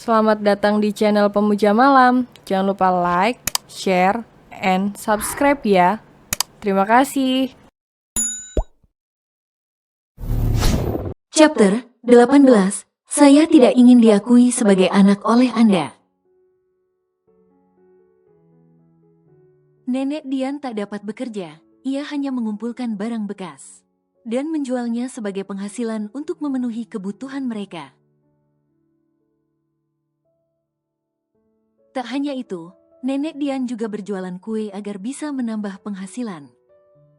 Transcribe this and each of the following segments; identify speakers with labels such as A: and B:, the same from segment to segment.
A: Selamat datang di channel Pemuja Malam. Jangan lupa like, share, and subscribe ya. Terima kasih.
B: Chapter 18. Saya tidak ingin diakui sebagai anak oleh Anda. Nenek Dian tak dapat bekerja. Ia hanya mengumpulkan barang bekas dan menjualnya sebagai penghasilan untuk memenuhi kebutuhan mereka. Tak hanya itu, Nenek Dian juga berjualan kue agar bisa menambah penghasilan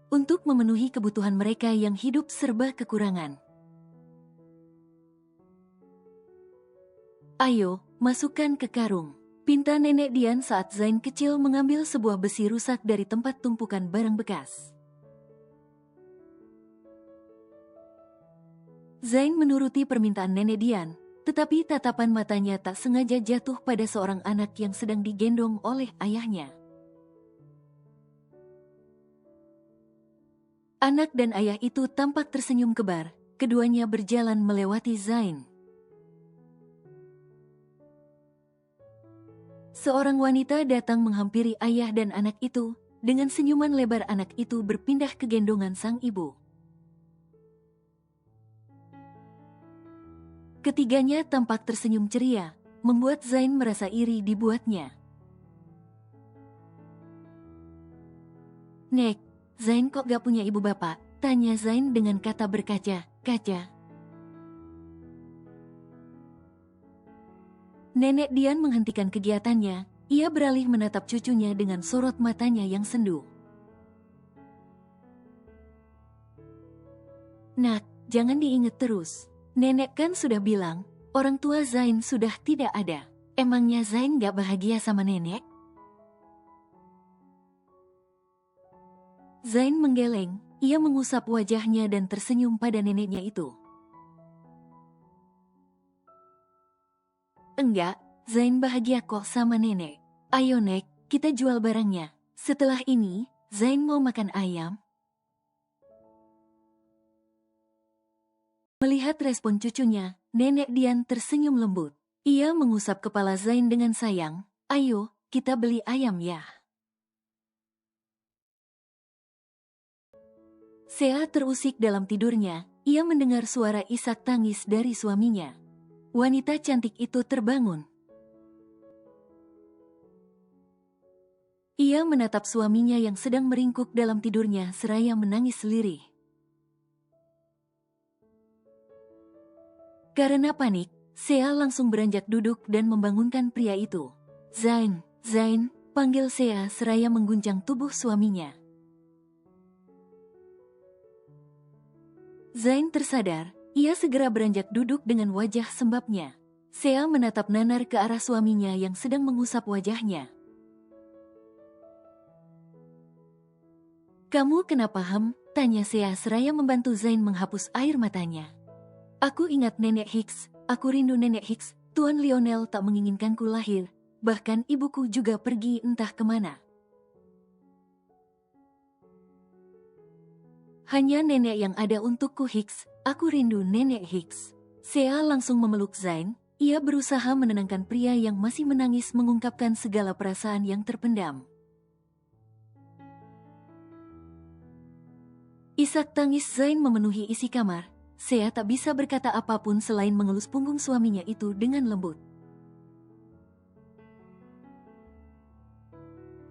B: untuk memenuhi kebutuhan mereka yang hidup serba kekurangan. Ayo, masukkan ke karung, pinta Nenek Dian saat Zain kecil mengambil sebuah besi rusak dari tempat tumpukan barang bekas. Zain menuruti permintaan Nenek Dian, tetapi tatapan matanya tak sengaja jatuh pada seorang anak yang sedang digendong oleh ayahnya. Anak dan ayah itu tampak tersenyum kebar, keduanya berjalan melewati Zain. Seorang wanita datang menghampiri ayah dan anak itu. Dengan senyuman lebar anak itu berpindah ke gendongan sang ibu. Ketiganya tampak tersenyum ceria, membuat Zain merasa iri dibuatnya. "Nek, Zain kok gak punya ibu bapak?" tanya Zain dengan kata berkaca-kaca. Nenek Dian menghentikan kegiatannya. Ia beralih menatap cucunya dengan sorot matanya yang sendu. "Nak, jangan diingat terus. Nenek kan sudah bilang, orang tua Zain sudah tidak ada. Emangnya Zain gak bahagia sama nenek?" Zain menggeleng, ia mengusap wajahnya dan tersenyum pada neneknya itu. "Enggak, Zain bahagia kok sama nenek. Ayo Nek, kita jual barangnya. Setelah ini, Zain mau makan ayam." Melihat respon cucunya, Nenek Dian tersenyum lembut. Ia mengusap kepala Zain dengan sayang. "Ayo, kita beli ayam ya." Sea terusik dalam tidurnya. Ia mendengar suara isak tangis dari suaminya. Wanita cantik itu terbangun. Ia menatap suaminya yang sedang meringkuk dalam tidurnya seraya menangis lirih. Karena panik, Sea langsung beranjak duduk dan membangunkan pria itu. "Zain, Zain," panggil Sea seraya mengguncang tubuh suaminya. Zain tersadar, ia segera beranjak duduk dengan wajah sembabnya. Sea menatap nanar ke arah suaminya yang sedang mengusap wajahnya. "Kamu kenapa Ham?" tanya Sea seraya membantu Zain menghapus air matanya. "Aku ingat Nenek Hicks, aku rindu Nenek Hicks. Tuan Lionel tak menginginkanku lahir, bahkan ibuku juga pergi entah kemana. Hanya nenek yang ada untukku Hicks, aku rindu Nenek Hicks." Sea langsung memeluk Zain, ia berusaha menenangkan pria yang masih menangis mengungkapkan segala perasaan yang terpendam. Isak tangis Zain memenuhi isi kamar. Sea tak bisa berkata apapun selain mengelus punggung suaminya itu dengan lembut.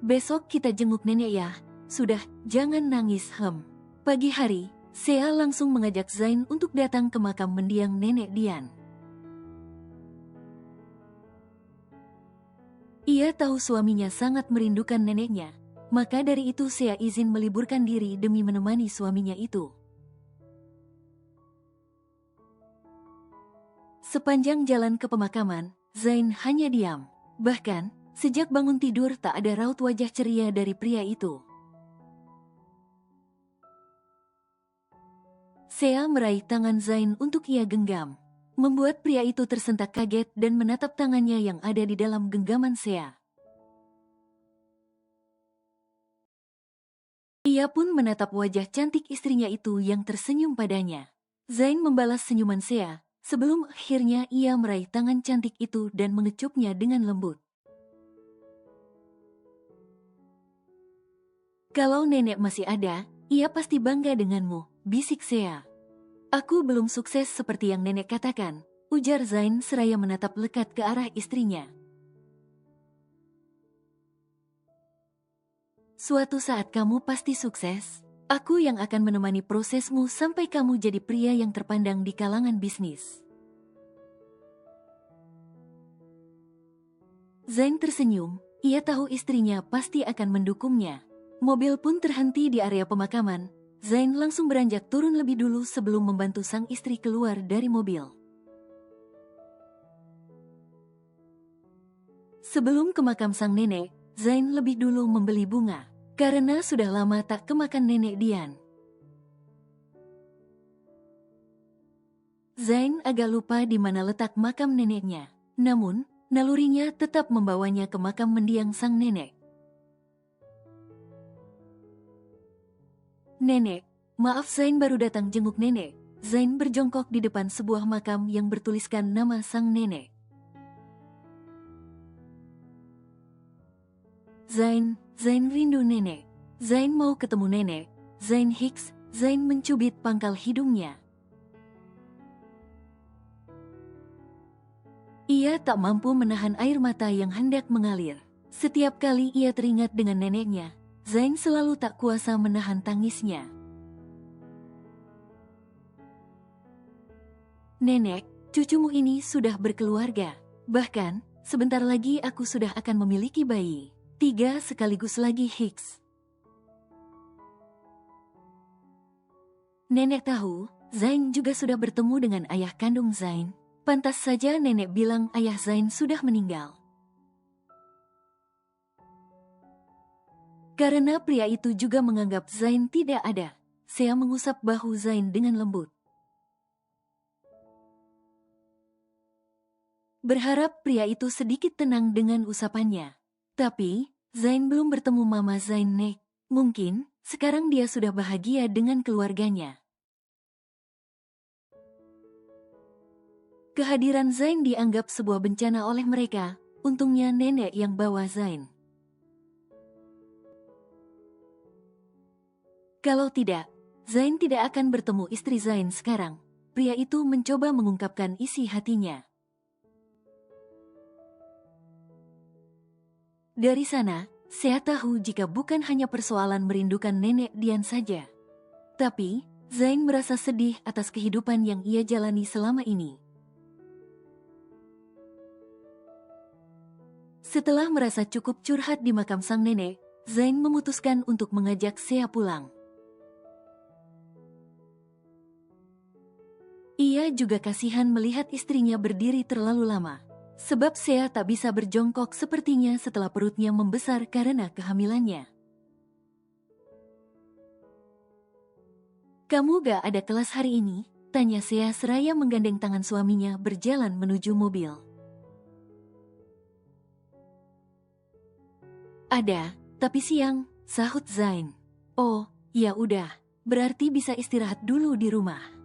B: "Besok kita jenguk nenek ya. Sudah, jangan nangis Hem." Pagi hari, Sea langsung mengajak Zain untuk datang ke makam mendiang Nenek Dian. Ia tahu suaminya sangat merindukan neneknya, maka dari itu Sea izin meliburkan diri demi menemani suaminya itu. Sepanjang jalan ke pemakaman, Zain hanya diam. Bahkan, sejak bangun tidur tak ada raut wajah ceria dari pria itu. Sea meraih tangan Zain untuk ia genggam, membuat pria itu tersentak kaget dan menatap tangannya yang ada di dalam genggaman Sea. Ia pun menatap wajah cantik istrinya itu yang tersenyum padanya. Zain membalas senyuman Sea, sebelum akhirnya ia meraih tangan cantik itu dan mengecupnya dengan lembut. Kalau nenek masih ada, ia pasti bangga denganmu, bisik Sea. Aku belum sukses seperti yang nenek katakan, ujar Zain seraya menatap lekat ke arah istrinya. Suatu saat kamu pasti sukses. Aku yang akan menemani prosesmu sampai kamu jadi pria yang terpandang di kalangan bisnis. Zain tersenyum, ia tahu istrinya pasti akan mendukungnya. Mobil pun terhenti di area pemakaman. Zain langsung beranjak turun lebih dulu sebelum membantu sang istri keluar dari mobil. Sebelum ke makam sang nenek, Zain lebih dulu membeli bunga. Karena sudah lama tak kemakan nenek Dian. Zain agak lupa di mana letak makam neneknya. Namun, nalurinya tetap membawanya ke makam mendiang sang nenek. Nenek, maaf Zain baru datang jenguk nenek. Zain berjongkok di depan sebuah makam yang bertuliskan nama sang nenek. Zain rindu nenek. Zain mau ketemu nenek. Zain Hicks. Zain mencubit pangkal hidungnya. Ia tak mampu menahan air mata yang hendak mengalir. Setiap kali ia teringat dengan neneknya, Zain selalu tak kuasa menahan tangisnya. Nenek, cucumu ini sudah berkeluarga. Bahkan, sebentar lagi aku sudah akan memiliki bayi. 3 sekaligus lagi Hicks. Nenek tahu, Zain juga sudah bertemu dengan ayah kandung Zain. Pantas saja nenek bilang ayah Zain sudah meninggal. Karena pria itu juga menganggap Zain tidak ada, Sea mengusap bahu Zain dengan lembut. Berharap pria itu sedikit tenang dengan usapannya. Tapi, Zain belum bertemu Mama Zain Nek. Mungkin, sekarang dia sudah bahagia dengan keluarganya. Kehadiran Zain dianggap sebuah bencana oleh mereka. Untungnya nenek yang bawa Zain. Kalau tidak, Zain tidak akan bertemu istri Zain sekarang. Pria itu mencoba mengungkapkan isi hatinya. Dari sana, Sea tahu jika bukan hanya persoalan merindukan nenek Dian saja. Tapi, Zain merasa sedih atas kehidupan yang ia jalani selama ini. Setelah merasa cukup curhat di makam sang nenek, Zain memutuskan untuk mengajak Sea pulang. Ia juga kasihan melihat istrinya berdiri terlalu lama. Sebab Sea tak bisa berjongkok sepertinya setelah perutnya membesar karena kehamilannya. Kamu gak ada kelas hari ini? Tanya Sea seraya menggandeng tangan suaminya berjalan menuju mobil. Ada, tapi siang, sahut Zain. Oh, ya udah, berarti bisa istirahat dulu di rumah.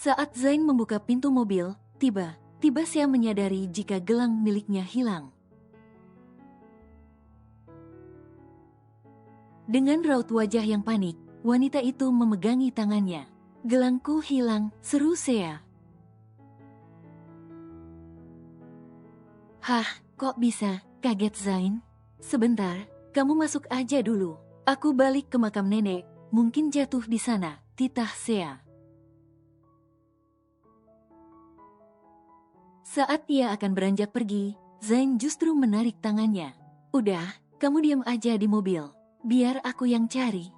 B: Saat Zain membuka pintu mobil, tiba-tiba Sea menyadari jika gelang miliknya hilang. Dengan raut wajah yang panik, wanita itu memegangi tangannya. Gelangku hilang, seru Sea. Hah, kok bisa? Kaget Zain. Sebentar, kamu masuk aja dulu. Aku balik ke makam nenek, mungkin jatuh di sana, titah Sea. Saat ia akan beranjak pergi, Zain justru menarik tangannya. Udah, kamu diam aja di mobil. Biar aku yang cari.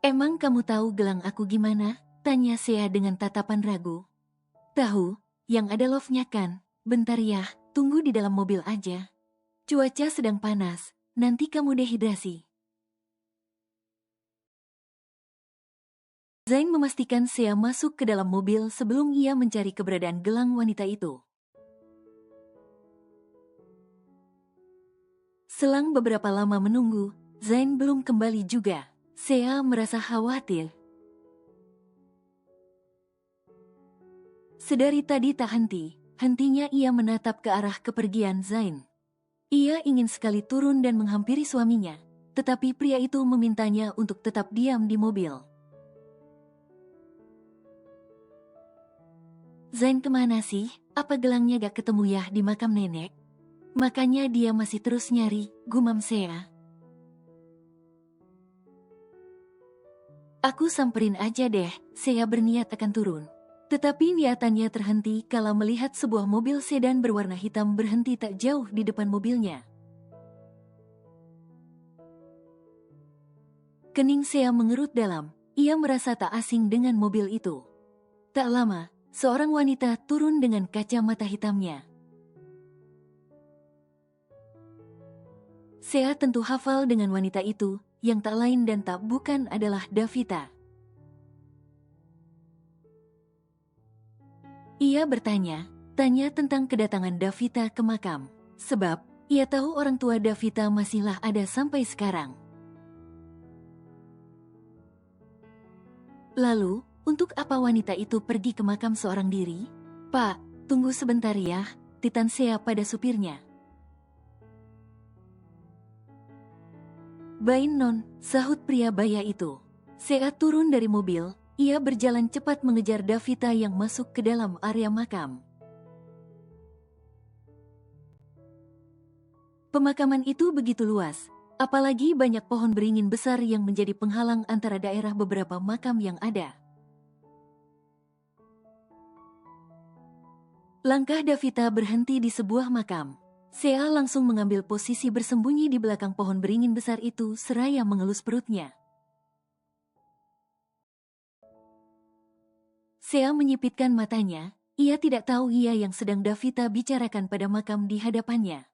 B: Emang kamu tahu gelang aku gimana? Tanya Sea dengan tatapan ragu. Tahu, yang ada love-nya kan? Bentar ya, tunggu di dalam mobil aja. Cuaca sedang panas, nanti kamu dehidrasi. Zain memastikan Sea masuk ke dalam mobil sebelum ia mencari keberadaan gelang wanita itu. Selang beberapa lama menunggu, Zain belum kembali juga. Sea merasa khawatir. Sedari tadi tak hentinya ia menatap ke arah kepergian Zain. Ia ingin sekali turun dan menghampiri suaminya, tetapi pria itu memintanya untuk tetap diam di mobil. Zain kemana sih? Apa gelangnya gak ketemu ya di makam nenek? Makanya dia masih terus nyari, gumam Sea. Aku samperin aja deh, Sea berniat akan turun. Tetapi niatannya terhenti kala melihat sebuah mobil sedan berwarna hitam berhenti tak jauh di depan mobilnya. Kening Sea mengerut dalam, ia merasa tak asing dengan mobil itu. Tak lama, seorang wanita turun dengan kacamata hitamnya. Sea tentu hafal dengan wanita itu, yang tak lain dan tak bukan adalah Davita. Ia tanya tentang kedatangan Davita ke makam, sebab ia tahu orang tua Davita masihlah ada sampai sekarang. Lalu, untuk apa wanita itu pergi ke makam seorang diri? Pak, tunggu sebentar ya, titan Sea pada supirnya. Bain non, sahut pria baya itu. Sea turun dari mobil, ia berjalan cepat mengejar Davita yang masuk ke dalam area makam. Pemakaman itu begitu luas, apalagi banyak pohon beringin besar yang menjadi penghalang antara daerah beberapa makam yang ada. Langkah Davita berhenti di sebuah makam. Sea langsung mengambil posisi bersembunyi di belakang pohon beringin besar itu seraya mengelus perutnya. Sea menyipitkan matanya, ia tidak tahu ia yang sedang Davita bicarakan pada makam di hadapannya.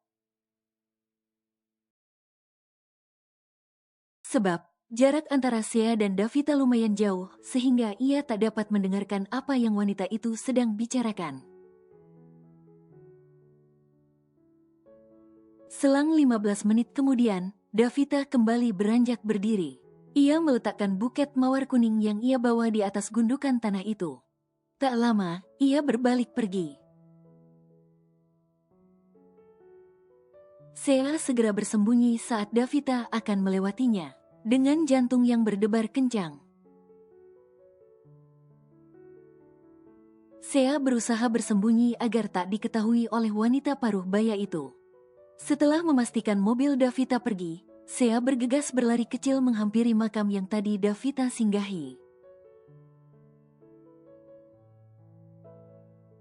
B: Sebab, jarak antara Sea dan Davita lumayan jauh, sehingga ia tak dapat mendengarkan apa yang wanita itu sedang bicarakan. Selang 15 menit kemudian, Davita kembali beranjak berdiri. Ia meletakkan buket mawar kuning yang ia bawa di atas gundukan tanah itu. Tak lama, ia berbalik pergi. Sea segera bersembunyi saat Davita akan melewatinya, dengan jantung yang berdebar kencang. Sea berusaha bersembunyi agar tak diketahui oleh wanita paruh baya itu. Setelah memastikan mobil Davita pergi, Sea bergegas berlari kecil menghampiri makam yang tadi Davita singgahi.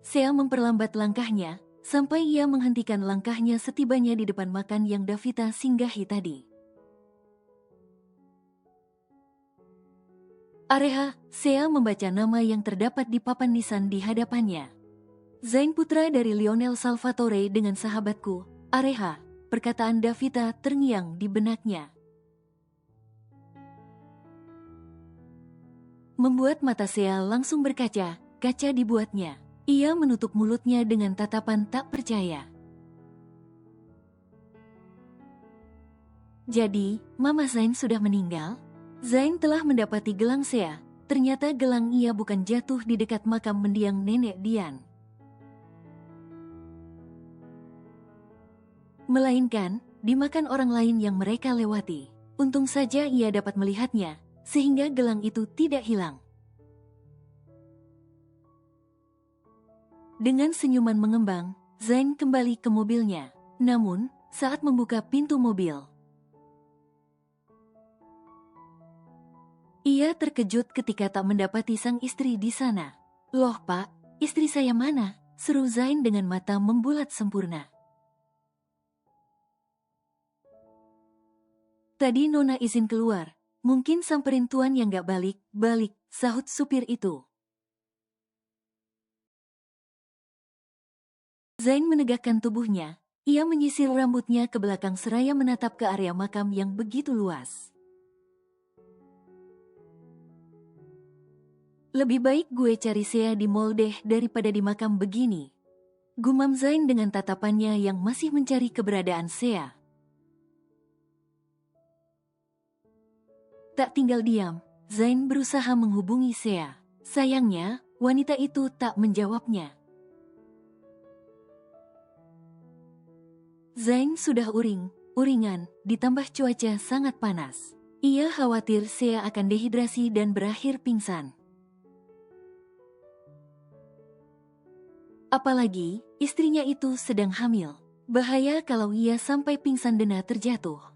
B: Sea memperlambat langkahnya, sampai ia menghentikan langkahnya setibanya di depan makam yang Davita singgahi tadi. Areha, Sea membaca nama yang terdapat di papan nisan di hadapannya. Zain putra dari Lionel Salvatore dengan sahabatku, Areha, perkataan Davita terngiang di benaknya. Membuat mata Sea langsung berkaca, kaca dibuatnya. Ia menutup mulutnya dengan tatapan tak percaya. Jadi, Mama Zain sudah meninggal? Zain telah mendapati gelang Sea. Ternyata gelang ia bukan jatuh di dekat makam mendiang nenek Dian, melainkan dimakan orang lain yang mereka lewati. Untung saja ia dapat melihatnya, sehingga gelang itu tidak hilang. Dengan senyuman mengembang, Zain kembali ke mobilnya. Namun, saat membuka pintu mobil, ia terkejut ketika tak mendapati sang istri di sana. "Loh Pak, istri saya mana?" seru Zain dengan mata membulat sempurna. "Tadi Nona izin keluar, mungkin samperin tuan yang gak balik, sahut supir itu. Zain menegakkan tubuhnya, ia menyisir rambutnya ke belakang seraya menatap ke area makam yang begitu luas. "Lebih baik gue cari Sea di mall deh daripada di makam begini," gumam Zain dengan tatapannya yang masih mencari keberadaan Sea. Tak tinggal diam, Zain berusaha menghubungi Sea. Sayangnya, wanita itu tak menjawabnya. Zain sudah uringan, ditambah cuaca sangat panas. Ia khawatir Sea akan dehidrasi dan berakhir pingsan. Apalagi, istrinya itu sedang hamil. Bahaya kalau ia sampai pingsan dan terjatuh.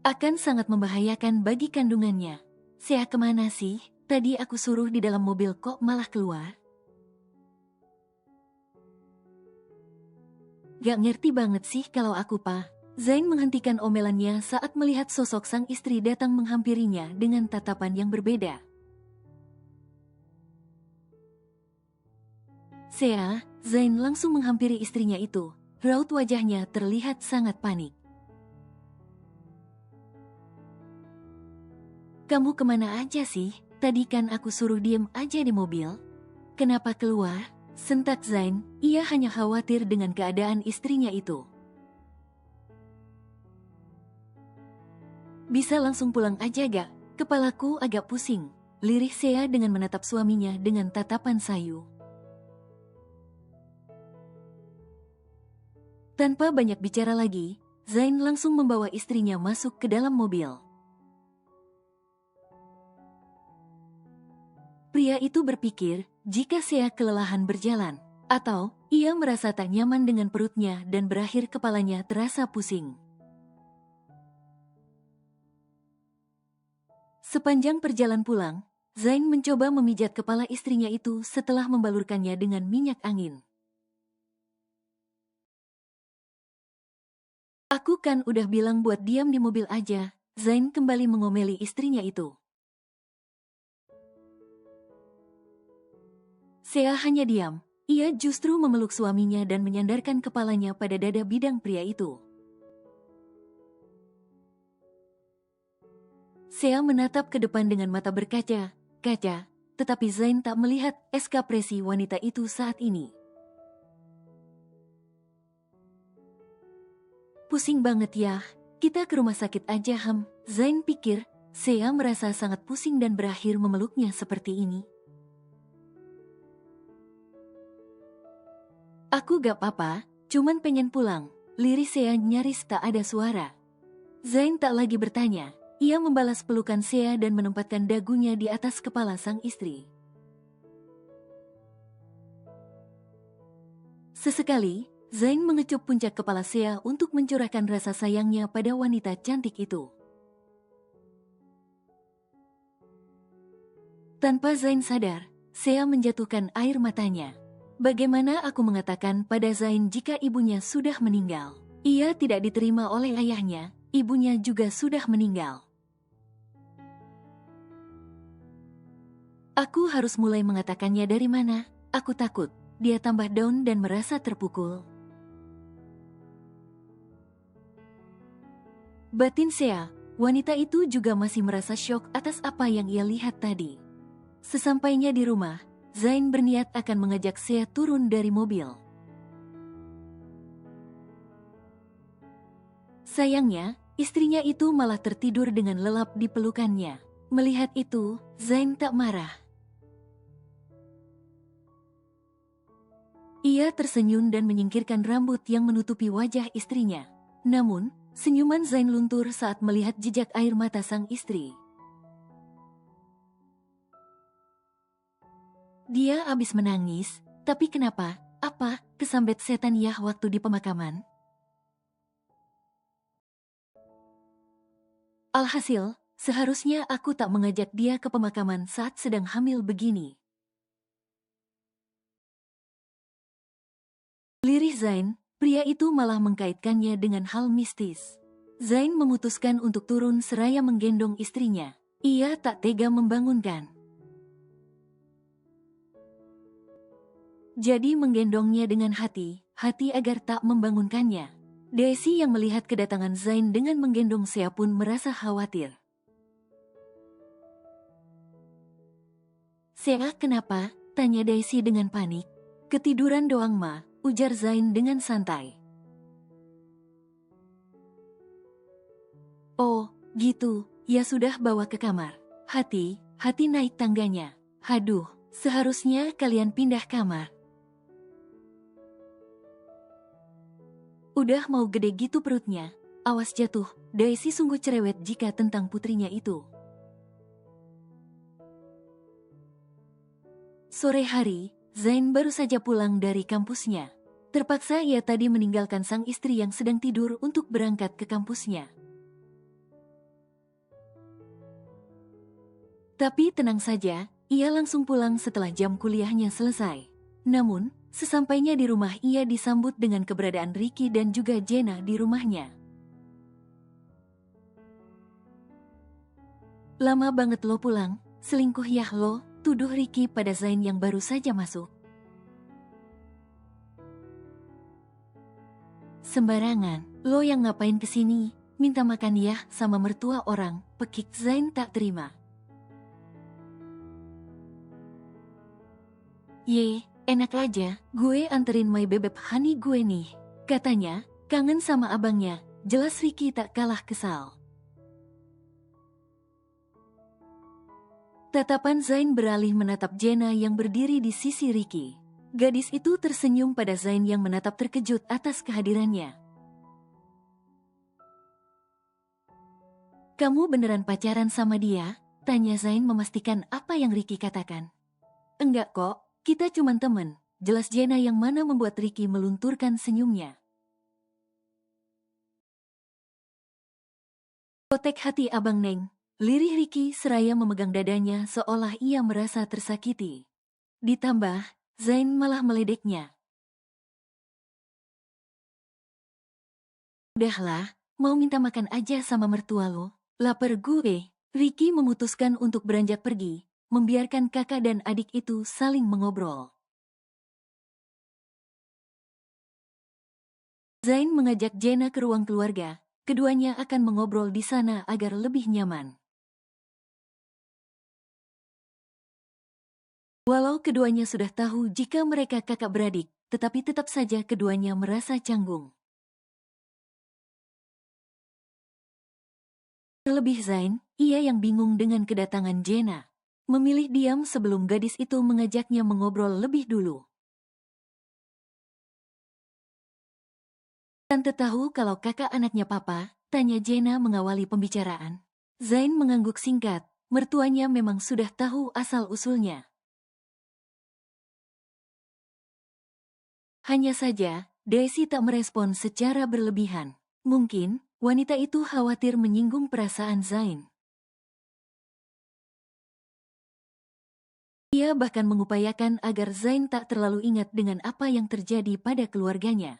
B: Akan sangat membahayakan bagi kandungannya. Sea kemana sih? Tadi aku suruh di dalam mobil kok malah keluar? Gak ngerti banget sih kalau aku pa. Zain menghentikan omelannya saat melihat sosok sang istri datang menghampirinya dengan tatapan yang berbeda. Sea, Zain langsung menghampiri istrinya itu. Raut wajahnya terlihat sangat panik. Kamu kemana aja sih? Tadi kan aku suruh diem aja di mobil. Kenapa keluar? Sentak Zain, ia hanya khawatir dengan keadaan istrinya itu. Bisa langsung pulang aja gak? Kepalaku agak pusing. Lirih Sea dengan menatap suaminya dengan tatapan sayu. Tanpa banyak bicara lagi, Zain langsung membawa istrinya masuk ke dalam mobil. Pria itu berpikir, jika Sea kelelahan berjalan, atau ia merasa tak nyaman dengan perutnya dan berakhir kepalanya terasa pusing. Sepanjang perjalanan pulang, Zain mencoba memijat kepala istrinya itu setelah membalurkannya dengan minyak angin. Aku kan udah bilang buat diam di mobil aja, Zain kembali mengomeli istrinya itu. Sea hanya diam, ia justru memeluk suaminya dan menyandarkan kepalanya pada dada bidang pria itu. Sea menatap ke depan dengan mata berkaca, tetapi Zain tak melihat ekspresi wanita itu saat ini. Pusing banget ya, kita ke rumah sakit aja Zain pikir, Sea merasa sangat pusing dan berakhir memeluknya seperti ini. Aku gak apa-apa, cuman pengen pulang, lirih Sea nyaris tak ada suara. Zain tak lagi bertanya, ia membalas pelukan Sea dan menempatkan dagunya di atas kepala sang istri. Sesekali, Zain mengecup puncak kepala Sea untuk mencurahkan rasa sayangnya pada wanita cantik itu. Tanpa Zain sadar, Sea menjatuhkan air matanya. Bagaimana aku mengatakan pada Zain jika ibunya sudah meninggal? Ia tidak diterima oleh ayahnya, ibunya juga sudah meninggal. Aku harus mulai mengatakannya dari mana? Aku takut, dia tambah down dan merasa terpukul. Batin Sea, wanita itu juga masih merasa syok atas apa yang ia lihat tadi. Sesampainya di rumah, Zain berniat akan mengajak Sea turun dari mobil. Sayangnya, istrinya itu malah tertidur dengan lelap di pelukannya. Melihat itu, Zain tak marah. Ia tersenyum dan menyingkirkan rambut yang menutupi wajah istrinya. Namun, senyuman Zain luntur saat melihat jejak air mata sang istri. Dia habis menangis, tapi kenapa? Apa kesambet setan ya waktu di pemakaman? Alhasil, seharusnya aku tak mengajak dia ke pemakaman saat sedang hamil begini. Lirih Zain, pria itu malah mengkaitkannya dengan hal mistis. Zain memutuskan untuk turun seraya menggendong istrinya. Ia tak tega membangunkan. Jadi menggendongnya dengan hati agar tak membangunkannya. Daisy yang melihat kedatangan Zain dengan menggendong Sea pun merasa khawatir. Sea kenapa? Tanya Daisy dengan panik. Ketiduran doang ma, ujar Zain dengan santai. Oh, gitu, ya sudah bawa ke kamar. Hati naik tangganya. Haduh, seharusnya kalian pindah kamar. Udah mau gede gitu perutnya. Awas jatuh, Daisy sungguh cerewet jika tentang putrinya itu. Sore hari, Zain baru saja pulang dari kampusnya. Terpaksa ia tadi meninggalkan sang istri yang sedang tidur untuk berangkat ke kampusnya. Tapi tenang saja, ia langsung pulang setelah jam kuliahnya selesai. Namun, sesampainya di rumah ia disambut dengan keberadaan Ricky dan juga Jenna di rumahnya. Lama banget lo pulang, selingkuh ya lo, tuduh Ricky pada Zain yang baru saja masuk. Sembarangan, lo yang ngapain kesini, minta makan ya sama mertua orang, pekik Zain tak terima. Ye, enak aja, gue anterin my bebek honey gue nih. Katanya, kangen sama abangnya, jelas Ricky tak kalah kesal. Tatapan Zain beralih menatap Jenna yang berdiri di sisi Ricky. Gadis itu tersenyum pada Zain yang menatap terkejut atas kehadirannya. Kamu beneran pacaran sama dia? Tanya Zain memastikan apa yang Ricky katakan. Enggak kok, kita cuman temen. Jelas Jenna yang mana membuat Ricky melunturkan senyumnya. Kotek hati abang Neng. Lirih Ricky seraya memegang dadanya seolah ia merasa tersakiti. Ditambah, Zain malah meledeknya. Udahlah, mau minta makan aja sama mertua lo. Lapar gue. Ricky memutuskan untuk beranjak pergi, membiarkan kakak dan adik itu saling mengobrol. Zain mengajak Jenna ke ruang keluarga. Keduanya akan mengobrol di sana agar lebih nyaman. Walau keduanya sudah tahu jika mereka kakak beradik, tetapi tetap saja keduanya merasa canggung. Terlebih Zain, ia yang bingung dengan kedatangan Jenna. Memilih diam sebelum gadis itu mengajaknya mengobrol lebih dulu. Tante tahu kalau kakak anaknya papa, tanya Jenna mengawali pembicaraan. Zain mengangguk singkat, mertuanya memang sudah tahu asal-usulnya. Hanya saja, Daisy tak merespon secara berlebihan. Mungkin, wanita itu khawatir menyinggung perasaan Zain. Ia bahkan mengupayakan agar Zain tak terlalu ingat dengan apa yang terjadi pada keluarganya.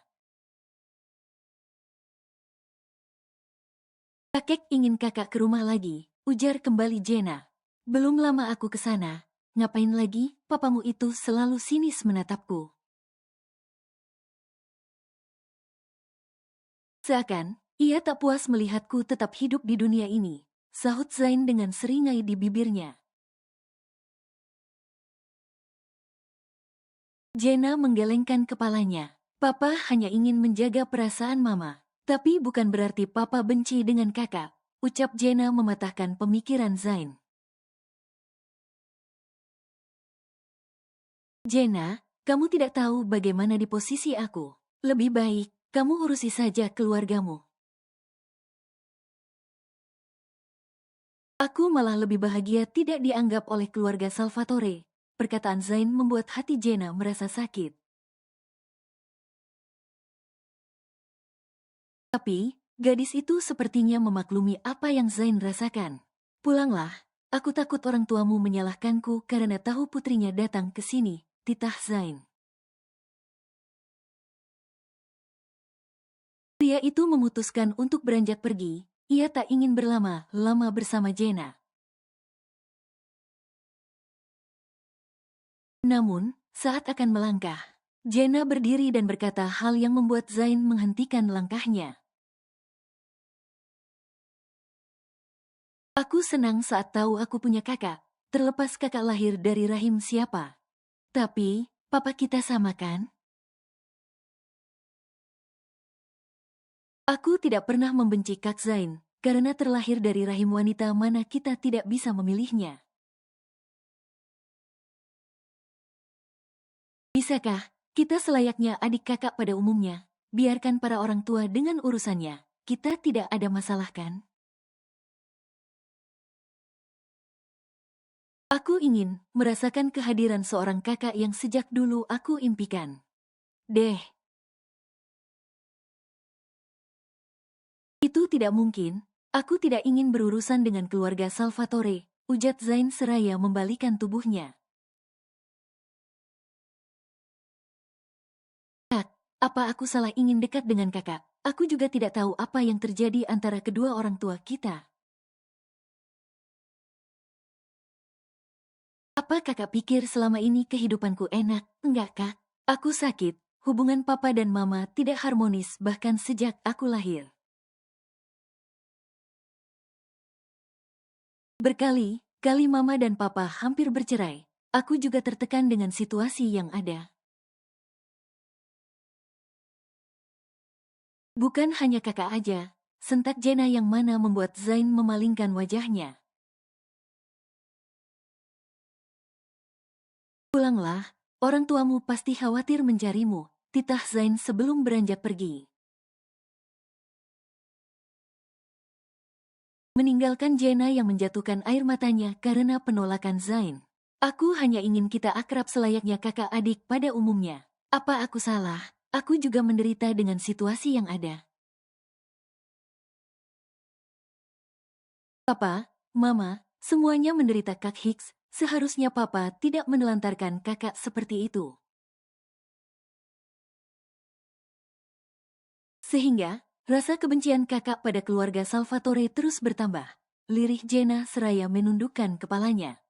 B: Kakek ingin kakak ke rumah lagi, ujar kembali Jenna. Belum lama aku ke sana, ngapain lagi, papamu itu selalu sinis menatapku. Seakan, ia tak puas melihatku tetap hidup di dunia ini, sahut Zain dengan seringai di bibirnya. Jenna menggelengkan kepalanya. Papa hanya ingin menjaga perasaan mama. Tapi bukan berarti papa benci dengan kakak, ucap Jenna mematahkan pemikiran Zain. Jenna, kamu tidak tahu bagaimana di posisi aku. Lebih baik, kamu urusi saja keluargamu. Aku malah lebih bahagia tidak dianggap oleh keluarga Salvatore. Perkataan Zain membuat hati Jenna merasa sakit. Tapi, gadis itu sepertinya memaklumi apa yang Zain rasakan. Pulanglah, aku takut orang tuamu menyalahkanku karena tahu putrinya datang ke sini, titah Zain. Pria itu memutuskan untuk beranjak pergi, ia tak ingin berlama-lama bersama Jenna. Namun, saat akan melangkah, Jenna berdiri dan berkata hal yang membuat Zain menghentikan langkahnya. Aku senang saat tahu aku punya kakak, terlepas kakak lahir dari rahim siapa. Tapi, papa kita sama kan? Aku tidak pernah membenci Kak Zain, karena terlahir dari rahim wanita mana kita tidak bisa memilihnya. Bisakah kita selayaknya adik kakak pada umumnya, biarkan para orang tua dengan urusannya, kita tidak ada masalah kan? Aku ingin merasakan kehadiran seorang kakak yang sejak dulu aku impikan. Itu tidak mungkin, aku tidak ingin berurusan dengan keluarga Salvatore, ujar Zain seraya membalikan tubuhnya. Apa aku salah ingin dekat dengan kakak? Aku juga tidak tahu apa yang terjadi antara kedua orang tua kita. Apa kakak pikir selama ini kehidupanku enak? Enggak, Kak. Aku sakit. Hubungan papa dan mama tidak harmonis bahkan sejak aku lahir. Berkali-kali mama dan papa hampir bercerai. Aku juga tertekan dengan situasi yang ada. Bukan hanya kakak aja, sentak Jena yang mana membuat Zain memalingkan wajahnya. Pulanglah, orang tuamu pasti khawatir mencarimu, titah Zain sebelum beranjak pergi. Meninggalkan Jena yang menjatuhkan air matanya karena penolakan Zain. Aku hanya ingin kita akrab selayaknya kakak adik pada umumnya. Apa aku salah? Aku juga menderita dengan situasi yang ada. Papa, Mama, semuanya menderita Kak Hicks, seharusnya Papa tidak menelantarkan kakak seperti itu. Sehingga, rasa kebencian kakak pada keluarga Salvatore terus bertambah. Lirih Jena seraya menundukkan kepalanya.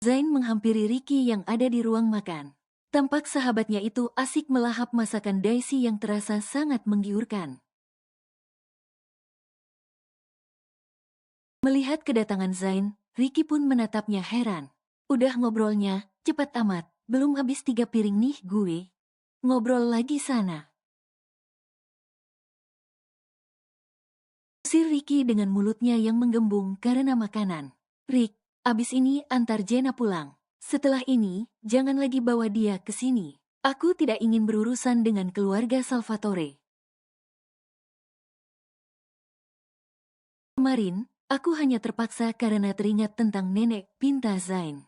B: Zain menghampiri Ricky yang ada di ruang makan. Tampak sahabatnya itu asik melahap masakan Daisy yang terasa sangat menggiurkan. Melihat kedatangan Zain, Ricky pun menatapnya heran. Udah ngobrolnya, cepat amat, belum habis 3 piring nih gue. Ngobrol lagi sana. Usir Ricky dengan mulutnya yang menggembung karena makanan. Rick, abis ini antar Jena pulang. Setelah ini, jangan lagi bawa dia ke sini. Aku tidak ingin berurusan dengan keluarga Salvatore. Kemarin, aku hanya terpaksa karena teringat tentang nenek pinta Zain.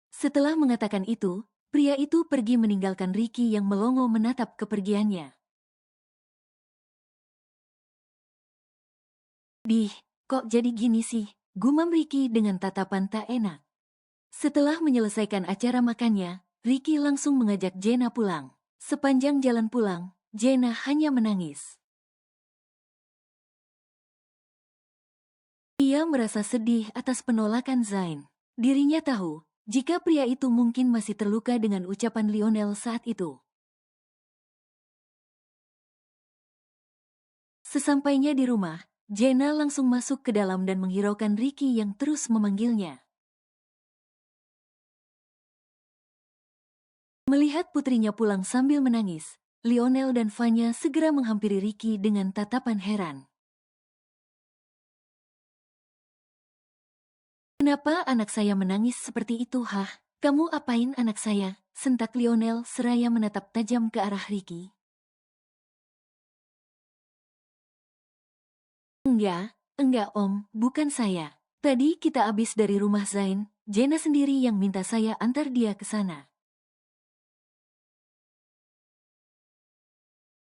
B: Setelah mengatakan itu, pria itu pergi meninggalkan Ricky yang melongo menatap kepergiannya. Kok jadi gini sih? Gumam Ricky dengan tatapan tak enak. Setelah menyelesaikan acara makannya, Ricky langsung mengajak Jena pulang. Sepanjang jalan pulang, Jena hanya menangis. Ia merasa sedih atas penolakan Zain. Dirinya tahu, jika pria itu mungkin masih terluka dengan ucapan Lionel saat itu. Sesampainya di rumah, Jena langsung masuk ke dalam dan menghiraukan Ricky yang terus memanggilnya. Melihat putrinya pulang sambil menangis, Lionel dan Vanya segera menghampiri Ricky dengan tatapan heran. Kenapa anak saya menangis seperti itu, Hah? Kamu apain anak saya? Sentak Lionel seraya menatap tajam ke arah Ricky. Enggak om, bukan saya. Tadi kita habis dari rumah Zain, Jena sendiri yang minta saya antar dia ke sana.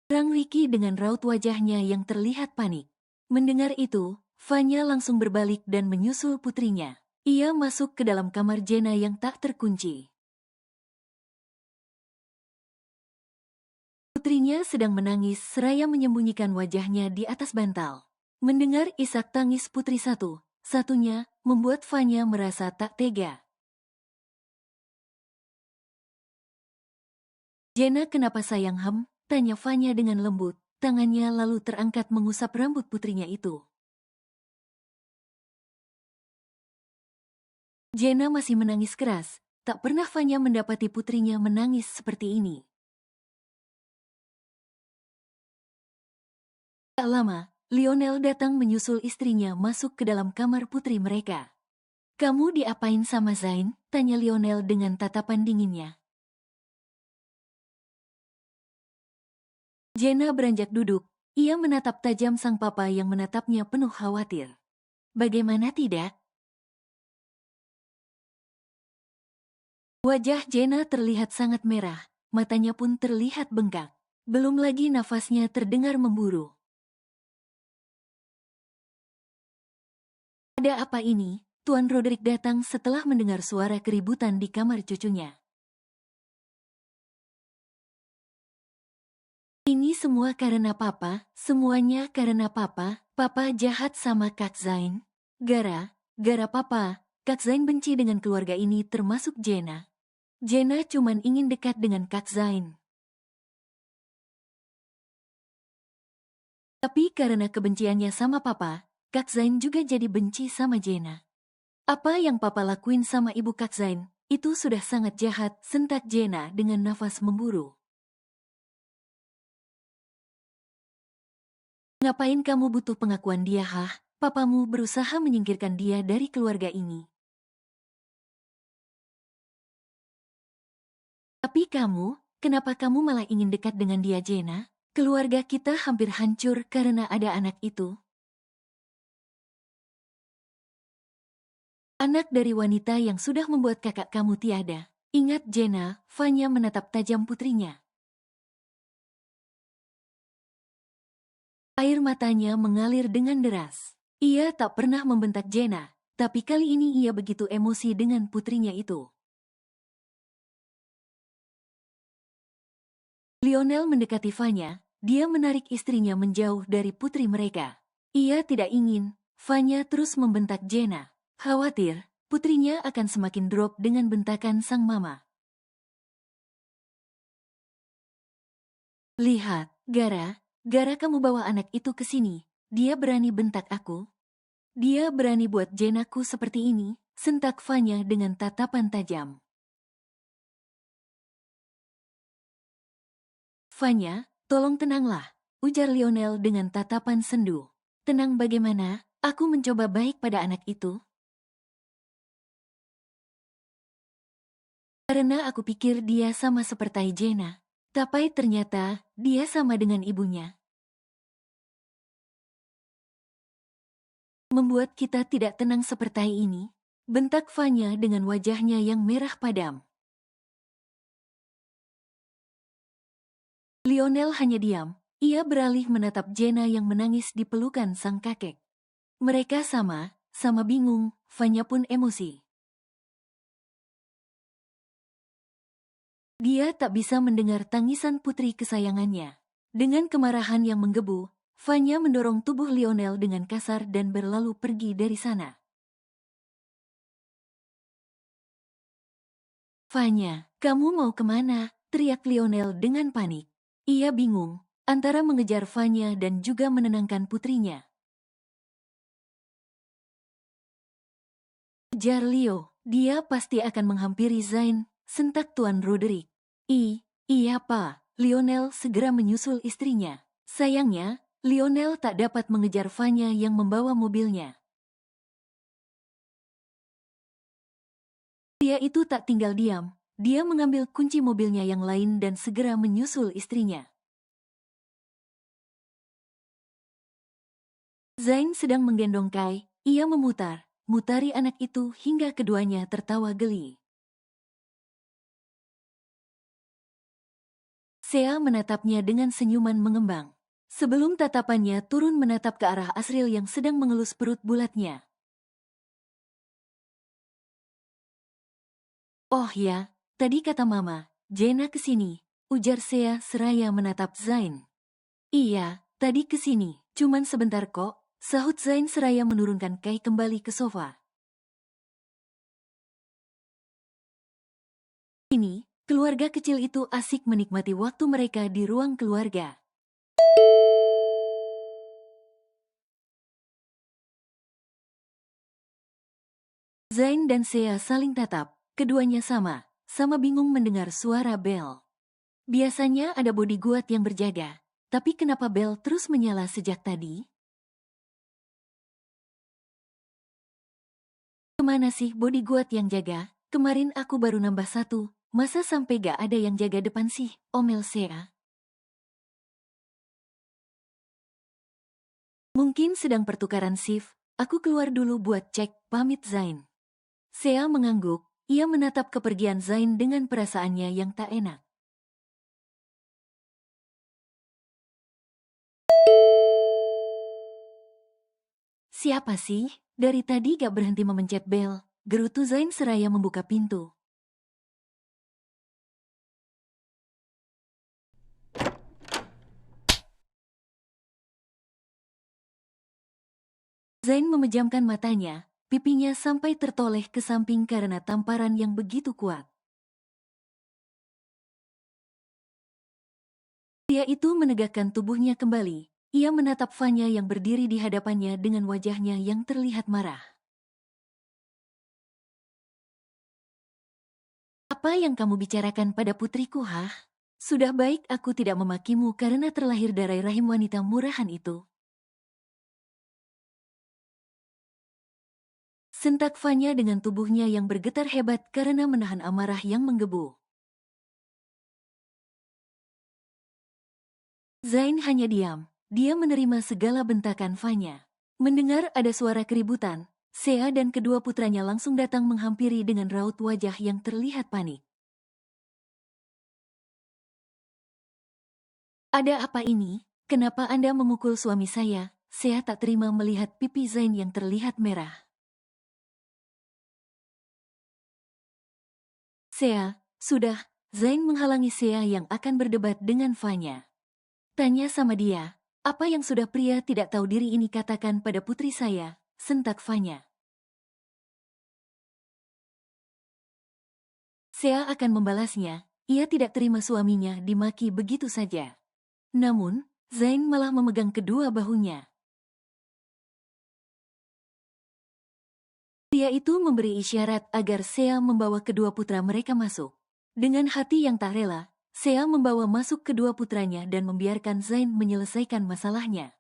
B: Terang Ricky dengan raut wajahnya yang terlihat panik. Mendengar itu, Vanya langsung berbalik dan menyusul putrinya. Ia masuk ke dalam kamar Jena yang tak terkunci. Putrinya sedang menangis seraya menyembunyikan wajahnya di atas bantal. Mendengar isak tangis putri satu-satunya membuat Vanya merasa tak tega. Jena kenapa sayang Tanya Vanya dengan lembut, tangannya lalu terangkat mengusap rambut putrinya itu. Jena masih menangis keras, tak pernah Vanya mendapati putrinya menangis seperti ini. Tak lama, Lionel datang menyusul istrinya masuk ke dalam kamar putri mereka. "Kamu diapain sama Zain?" tanya Lionel dengan tatapan dinginnya. Jenna beranjak duduk. Ia menatap tajam sang papa yang menatapnya penuh khawatir. Bagaimana tidak? Wajah Jenna terlihat sangat merah, matanya pun terlihat bengkak. Belum lagi nafasnya terdengar memburu. Ada apa ini? Tuan Roderick datang setelah mendengar suara keributan di kamar cucunya. Ini semua karena papa, semuanya karena papa. Papa jahat sama Kak Zain. Gara papa, Kak Zain benci dengan keluarga ini termasuk Jenna. Jenna cuman ingin dekat dengan Kak Zain. Tapi karena kebenciannya sama papa, Kak Zain juga jadi benci sama Jenna. "Apa yang papa lakuin sama ibu Kak Zain, itu sudah sangat jahat," sentak Jenna dengan nafas memburu. "Ngapain kamu butuh pengakuan dia, hah? Papamu berusaha menyingkirkan dia dari keluarga ini. Tapi kamu, kenapa kamu malah ingin dekat dengan dia, Jenna? Keluarga kita hampir hancur karena ada anak itu. Anak dari wanita yang sudah membuat kakak kamu tiada." Ingat Jenna, Vanya menatap tajam putrinya. Air matanya mengalir dengan deras. Ia tak pernah membentak Jenna, tapi kali ini ia begitu emosi dengan putrinya itu. Lionel mendekati Vanya, dia menarik istrinya menjauh dari putri mereka. Ia tidak ingin Vanya terus membentak Jenna. Khawatir, putrinya akan semakin drop dengan bentakan sang mama. "Lihat, gara kamu bawa anak itu ke sini, dia berani bentak aku. Dia berani buat Jennaku seperti ini," sentak Vanya dengan tatapan tajam. "Vanya, tolong tenanglah," ujar Lionel dengan tatapan sendu. "Tenang bagaimana? Aku mencoba baik pada anak itu. Karena aku pikir dia sama seperti Jenna. Tapi ternyata dia sama dengan ibunya. Membuat kita tidak tenang seperti ini," bentak Vanya dengan wajahnya yang merah padam. Lionel hanya diam. Ia beralih menatap Jenna yang menangis di pelukan sang kakek. Mereka sama bingung. Vanya pun emosi. Dia tak bisa mendengar tangisan putri kesayangannya. Dengan kemarahan yang menggebu, Vanya mendorong tubuh Lionel dengan kasar dan berlalu pergi dari sana. "Vanya, kamu mau kemana?" teriak Lionel dengan panik. Ia bingung antara mengejar Vanya dan juga menenangkan putrinya. "Kejar Leo, dia pasti akan menghampiri Zain," sentak Tuan Roderick. Iya pa." Lionel segera menyusul istrinya. Sayangnya, Lionel tak dapat mengejar Vanya yang membawa mobilnya. Pria itu tak tinggal diam. Dia mengambil kunci mobilnya yang lain dan segera menyusul istrinya. Zain sedang menggendong Kai. Ia mutari anak itu hingga keduanya tertawa geli. Sea menatapnya dengan senyuman mengembang. Sebelum tatapannya turun menatap ke arah Asriel yang sedang mengelus perut bulatnya. "Oh ya, tadi kata Mama, Jenna kesini," ujar Sea seraya menatap Zain. "Iya, tadi kesini, cuman sebentar kok," sahut Zain seraya menurunkan Kai kembali ke sofa. Ini, keluarga kecil itu asik menikmati waktu mereka di ruang keluarga. Zain dan Sea saling tatap, keduanya sama bingung mendengar suara bel. Biasanya ada bodyguard yang berjaga, tapi kenapa bel terus menyala sejak tadi? Kemana sih bodyguard yang jaga? Kemarin aku baru nambah 1, masa sampai gak ada yang jaga depan sih, omel Sea. Mungkin sedang pertukaran shift, aku keluar dulu buat cek, pamit Zain. Sea mengangguk, ia menatap kepergian Zain dengan perasaannya yang tak enak. Siapa sih? Dari tadi gak berhenti memencet bel, gerutu Zain seraya membuka pintu. Zain memejamkan matanya, pipinya sampai tertoleh ke samping karena tamparan yang begitu kuat. Pria itu menegakkan tubuhnya kembali. Ia menatap Vanya yang berdiri di hadapannya dengan wajahnya yang terlihat marah. Apa yang kamu bicarakan pada putriku, hah? Sudah baik aku tidak memakimu karena terlahir dari rahim wanita murahan itu. Sentak Vanya dengan tubuhnya yang bergetar hebat karena menahan amarah yang menggebu. Zain hanya diam. Dia menerima segala bentakan Vanya. Mendengar ada suara keributan, Sea dan kedua putranya langsung datang menghampiri dengan raut wajah yang terlihat panik. Ada apa ini? Kenapa Anda memukul suami saya? Sea tak terima melihat pipi Zain yang terlihat merah. Sea, sudah. Zain menghalangi Sea yang akan berdebat dengan Vanya. Tanya sama dia, apa yang sudah pria tidak tahu diri ini katakan pada putri saya, sentak Vanya. Sea akan membalasnya, ia tidak terima suaminya dimaki begitu saja. Namun, Zain malah memegang kedua bahunya. Pria itu memberi isyarat agar Sea membawa kedua putra mereka masuk. Dengan hati yang tak rela, Sea membawa masuk kedua putranya dan membiarkan Zain menyelesaikan masalahnya.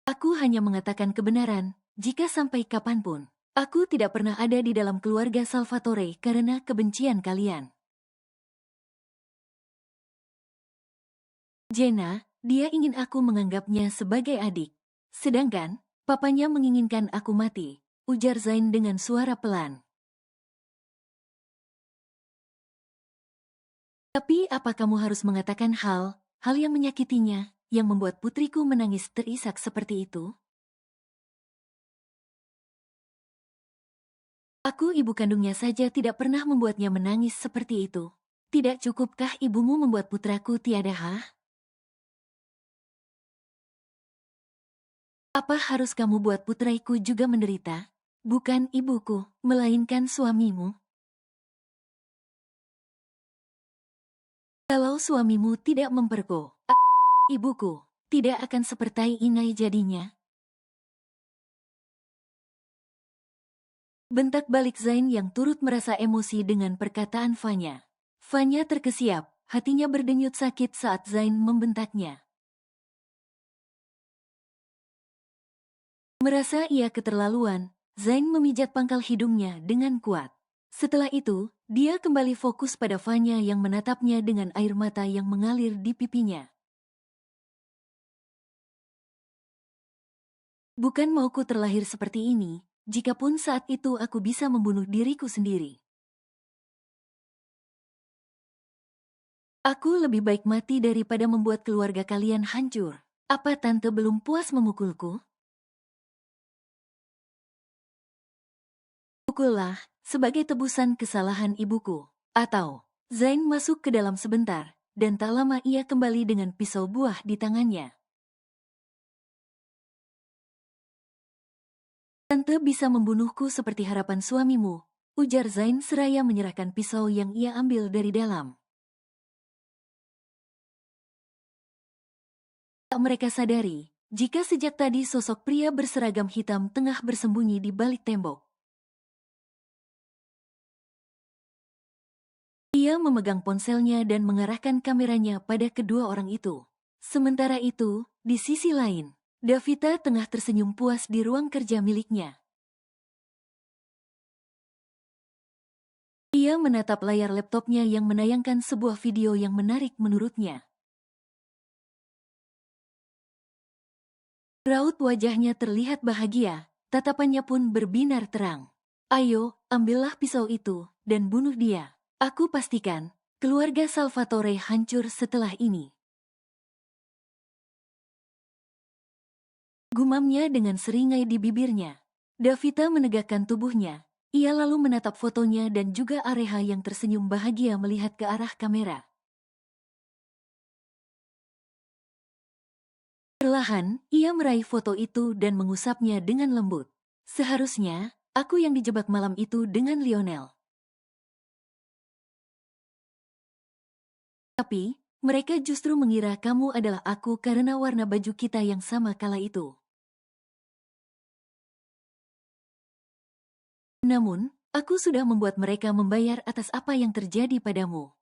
B: Aku hanya mengatakan kebenaran, jika sampai kapanpun. Aku tidak pernah ada di dalam keluarga Salvatore karena kebencian kalian. Jenna, dia ingin aku menganggapnya sebagai adik. Sedangkan, papanya menginginkan aku mati, ujar Zain dengan suara pelan. Tapi apa kamu harus mengatakan hal yang menyakitinya, yang membuat putriku menangis terisak seperti itu? Aku ibu kandungnya saja tidak pernah membuatnya menangis seperti itu. Tidak cukupkah ibumu membuat putraku tiada hah? Apa harus kamu buat putraiku juga menderita? Bukan ibuku, melainkan suamimu. Kalau suamimu tidak ibuku, tidak akan seperti inai jadinya. Bentak balik Zain yang turut merasa emosi dengan perkataan Vanya. Vanya terkesiap, hatinya berdenyut sakit saat Zain membentaknya. Merasa ia keterlaluan, Zain memijat pangkal hidungnya dengan kuat. Setelah itu, dia kembali fokus pada Vanya yang menatapnya dengan air mata yang mengalir di pipinya. Bukan mauku terlahir seperti ini, jikapun saat itu aku bisa membunuh diriku sendiri. Aku lebih baik mati daripada membuat keluarga kalian hancur. Apa tante belum puas memukulku? Pukullah, sebagai tebusan kesalahan ibuku. Atau, Zain masuk ke dalam sebentar, dan tak lama ia kembali dengan pisau buah di tangannya. Tante bisa membunuhku seperti harapan suamimu, ujar Zain seraya menyerahkan pisau yang ia ambil dari dalam. Tak mereka sadari, jika sejak tadi sosok pria berseragam hitam tengah bersembunyi di balik tembok. Ia memegang ponselnya dan mengarahkan kameranya pada kedua orang itu. Sementara itu, di sisi lain, Davita tengah tersenyum puas di ruang kerja miliknya. Ia menatap layar laptopnya yang menayangkan sebuah video yang menarik menurutnya. Raut wajahnya terlihat bahagia, tatapannya pun berbinar terang. Ayo, ambillah pisau itu, dan bunuh dia. Aku pastikan, keluarga Salvatore hancur setelah ini. Gumamnya dengan seringai di bibirnya. Davita menegakkan tubuhnya. Ia lalu menatap fotonya dan juga Areha yang tersenyum bahagia melihat ke arah kamera. Perlahan, ia meraih foto itu dan mengusapnya dengan lembut. Seharusnya, aku yang dijebak malam itu dengan Lionel. Tapi, mereka justru mengira kamu adalah aku karena warna baju kita yang sama kala itu. Namun, aku sudah membuat mereka membayar atas apa yang terjadi padamu.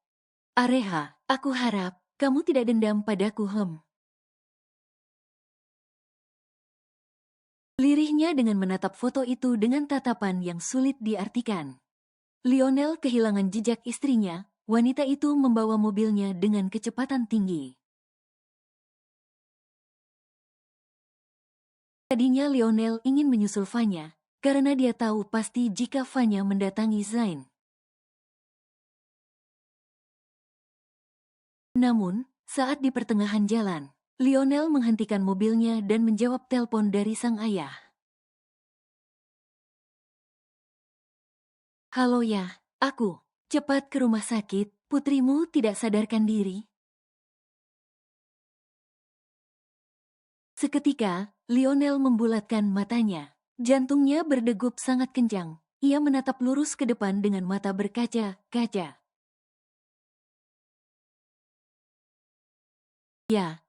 B: Areha, aku harap kamu tidak dendam padaku, Lirihnya dengan menatap foto itu dengan tatapan yang sulit diartikan. Lionel kehilangan jejak istrinya, wanita itu membawa mobilnya dengan kecepatan tinggi. Tadinya Lionel ingin menyusul Vanya, karena dia tahu pasti jika Vanya mendatangi Zain. Namun, saat di pertengahan jalan, Lionel menghentikan mobilnya dan menjawab telepon dari sang ayah. Halo ya, aku. Cepat ke rumah sakit, putrimu tidak sadarkan diri. Seketika, Lionel membulatkan matanya. Jantungnya berdegup sangat kencang. Ia menatap lurus ke depan dengan mata berkaca-kaca. Ya,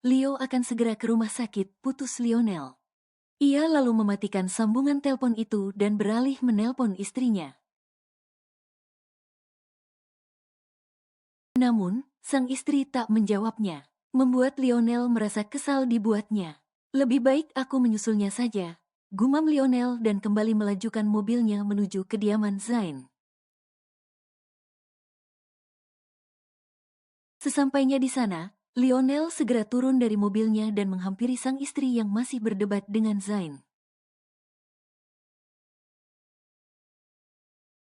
B: Leo akan segera ke rumah sakit, putus Lionel. Ia lalu mematikan sambungan telepon itu dan beralih menelpon istrinya. Namun, sang istri tak menjawabnya, membuat Lionel merasa kesal dibuatnya. Lebih baik aku menyusulnya saja, gumam Lionel dan kembali melajukan mobilnya menuju kediaman Zain. Sesampainya di sana, Lionel segera turun dari mobilnya dan menghampiri sang istri yang masih berdebat dengan Zain.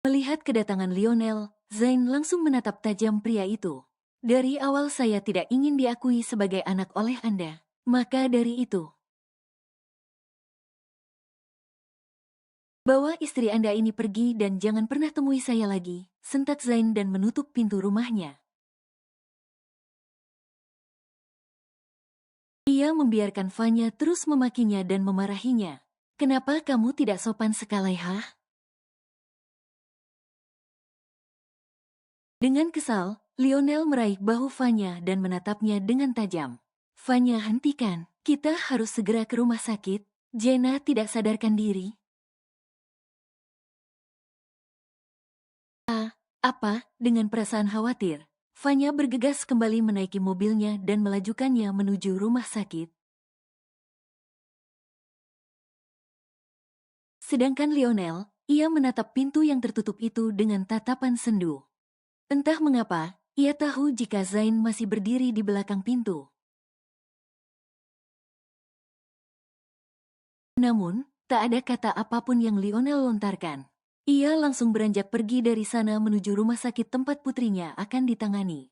B: Melihat kedatangan Lionel, Zain langsung menatap tajam pria itu. Dari awal saya tidak ingin diakui sebagai anak oleh Anda, maka dari itu, bawa istri Anda ini pergi dan jangan pernah temui saya lagi, sentak Zain dan menutup pintu rumahnya. Ia membiarkan Vanya terus memakinya dan memarahinya. Kenapa kamu tidak sopan sekali, Dengan kesal, Lionel meraih bahu Vanya dan menatapnya dengan tajam. Vanya, hentikan. Kita harus segera ke rumah sakit. Jenna tidak sadarkan diri. Apa? Dengan perasaan khawatir, Vanya bergegas kembali menaiki mobilnya dan melajukannya menuju rumah sakit. Sedangkan Lionel, ia menatap pintu yang tertutup itu dengan tatapan sendu. Entah mengapa, ia tahu jika Zain masih berdiri di belakang pintu. Namun, tak ada kata apapun yang Lionel lontarkan. Ia langsung beranjak pergi dari sana menuju rumah sakit tempat putrinya akan ditangani.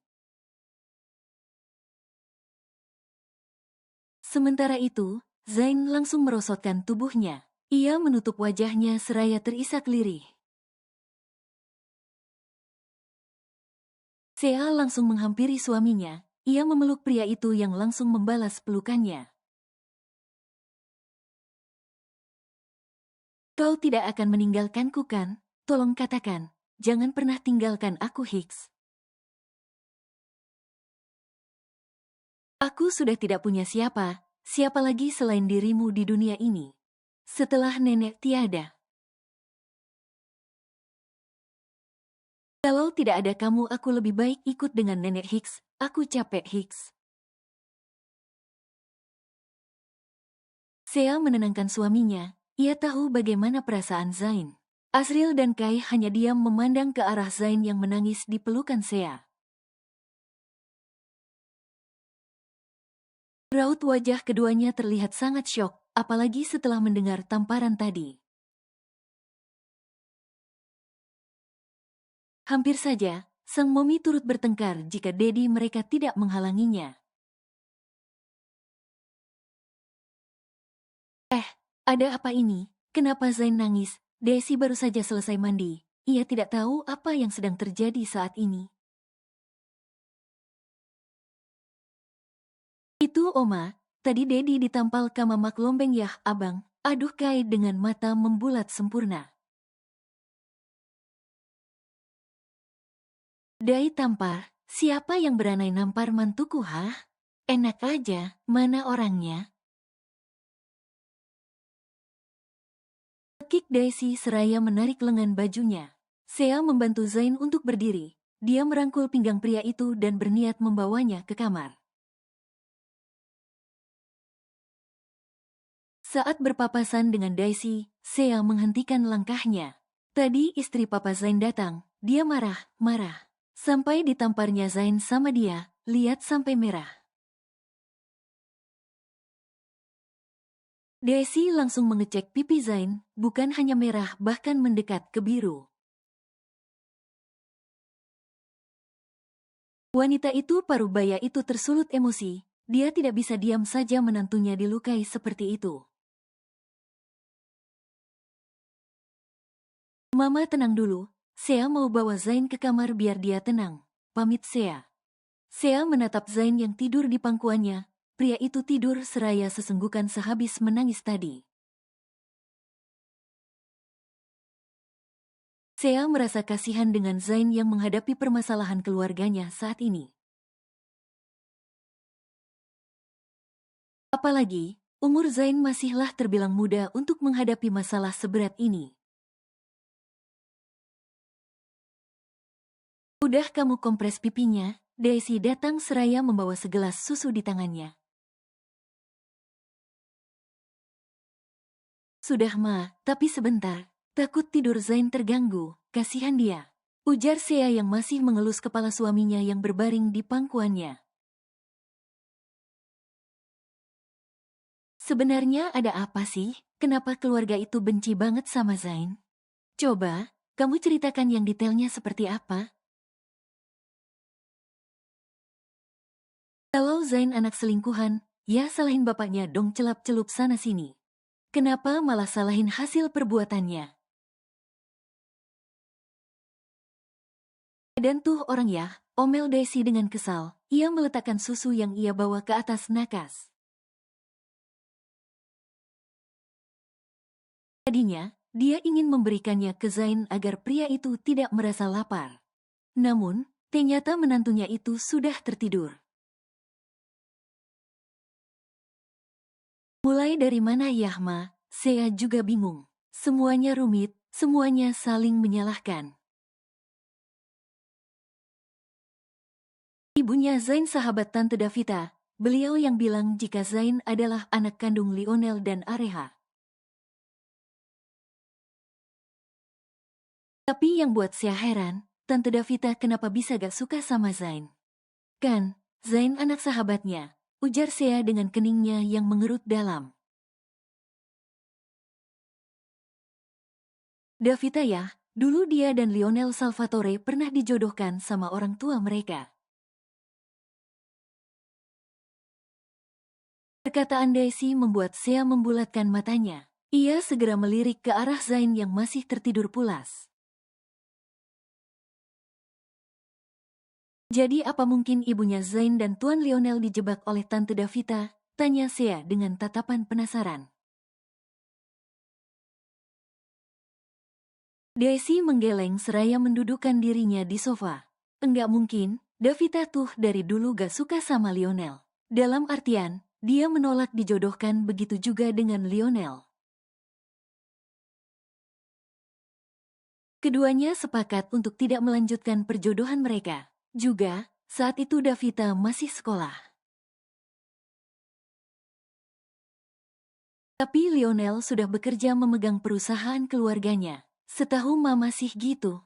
B: Sementara itu, Zain langsung merosotkan tubuhnya. Ia menutup wajahnya seraya terisak lirih. Sea langsung menghampiri suaminya. Ia memeluk pria itu yang langsung membalas pelukannya. Kau tidak akan meninggalkanku kan? Tolong katakan, jangan pernah tinggalkan aku, Hicks. Aku sudah tidak punya siapa lagi selain dirimu di dunia ini. Setelah nenek tiada. Kalau tidak ada kamu, aku lebih baik ikut dengan Nenek Hicks. Aku capek, Hicks. Sea menenangkan suaminya. Ia tahu bagaimana perasaan Zain. Asriel dan Kai hanya diam memandang ke arah Zain yang menangis di pelukan Sea. Raut wajah keduanya terlihat sangat syok, apalagi setelah mendengar tamparan tadi. Hampir saja, sang momi turut bertengkar jika Dedi mereka tidak menghalanginya. Ada apa ini? Kenapa Zain nangis? Desi baru saja selesai mandi. Ia tidak tahu apa yang sedang terjadi saat ini. Itu Oma, tadi Dedi ditampal ke Mamak Lombeng yah abang. Aduh Kai dengan mata membulat sempurna. Dai tampar, siapa yang berani nampar mantuku hah? Enak aja, mana orangnya? Kik Daisy seraya menarik lengan bajunya. Sea membantu Zain untuk berdiri. Dia merangkul pinggang pria itu dan berniat membawanya ke kamar. Saat berpapasan dengan Daisy, Sea menghentikan langkahnya. Tadi istri Papa Zain datang, dia marah. Sampai ditamparnya Zain sama dia, lihat sampai merah. Daisy langsung mengecek pipi Zain, bukan hanya merah bahkan mendekat ke biru. Wanita itu parubaya itu tersulut emosi, dia tidak bisa diam saja menantunya dilukai seperti itu. Mama tenang dulu, Sea mau bawa Zain ke kamar biar dia tenang, pamit Sea. Sea menatap Zain yang tidur di pangkuannya, pria itu tidur seraya sesenggukan sehabis menangis tadi. Sea merasa kasihan dengan Zain yang menghadapi permasalahan keluarganya saat ini. Apalagi, umur Zain masihlah terbilang muda untuk menghadapi masalah seberat ini. Udah kamu kompres pipinya, Daisy datang seraya membawa segelas susu di tangannya. Sudah Ma, tapi sebentar, takut tidur Zain terganggu, kasihan dia. Ujar Sea yang masih mengelus kepala suaminya yang berbaring di pangkuannya. Sebenarnya ada apa sih? Kenapa keluarga itu benci banget sama Zain? Coba, kamu ceritakan yang detailnya seperti apa? Kalau Zain anak selingkuhan, ya salahin bapaknya dong celap-celup sana-sini. Kenapa malah salahin hasil perbuatannya? Dan tuh orang ya, omel Daisy dengan kesal. Ia meletakkan susu yang ia bawa ke atas nakas. Tadinya, dia ingin memberikannya ke Zain agar pria itu tidak merasa lapar. Namun, ternyata menantunya itu sudah tertidur. Mulai dari mana Yahma, Sea juga bingung. Semuanya rumit, semuanya saling menyalahkan. Ibunya Zain sahabat Tante Davita, beliau yang bilang jika Zain adalah anak kandung Lionel dan Areha. Tapi yang buat Sea heran, Tante Davita kenapa bisa gak suka sama Zain. Kan, Zain anak sahabatnya, ujar Sea dengan keningnya yang mengerut dalam. Davita ya, dulu dia dan Lionel Salvatore pernah dijodohkan sama orang tua mereka. Perkataan Daisy membuat Sea membulatkan matanya. Ia segera melirik ke arah Zain yang masih tertidur pulas. Jadi apa mungkin ibunya Zain dan Tuan Lionel dijebak oleh Tante Davita? Tanya Sea dengan tatapan penasaran. Daisy menggeleng seraya mendudukkan dirinya di sofa. Enggak mungkin, Davita tuh dari dulu gak suka sama Lionel. Dalam artian, dia menolak dijodohkan, begitu juga dengan Lionel. Keduanya sepakat untuk tidak melanjutkan perjodohan mereka. Juga, saat itu Davita masih sekolah. Tapi Lionel sudah bekerja memegang perusahaan keluarganya. Setahu Mama sih gitu.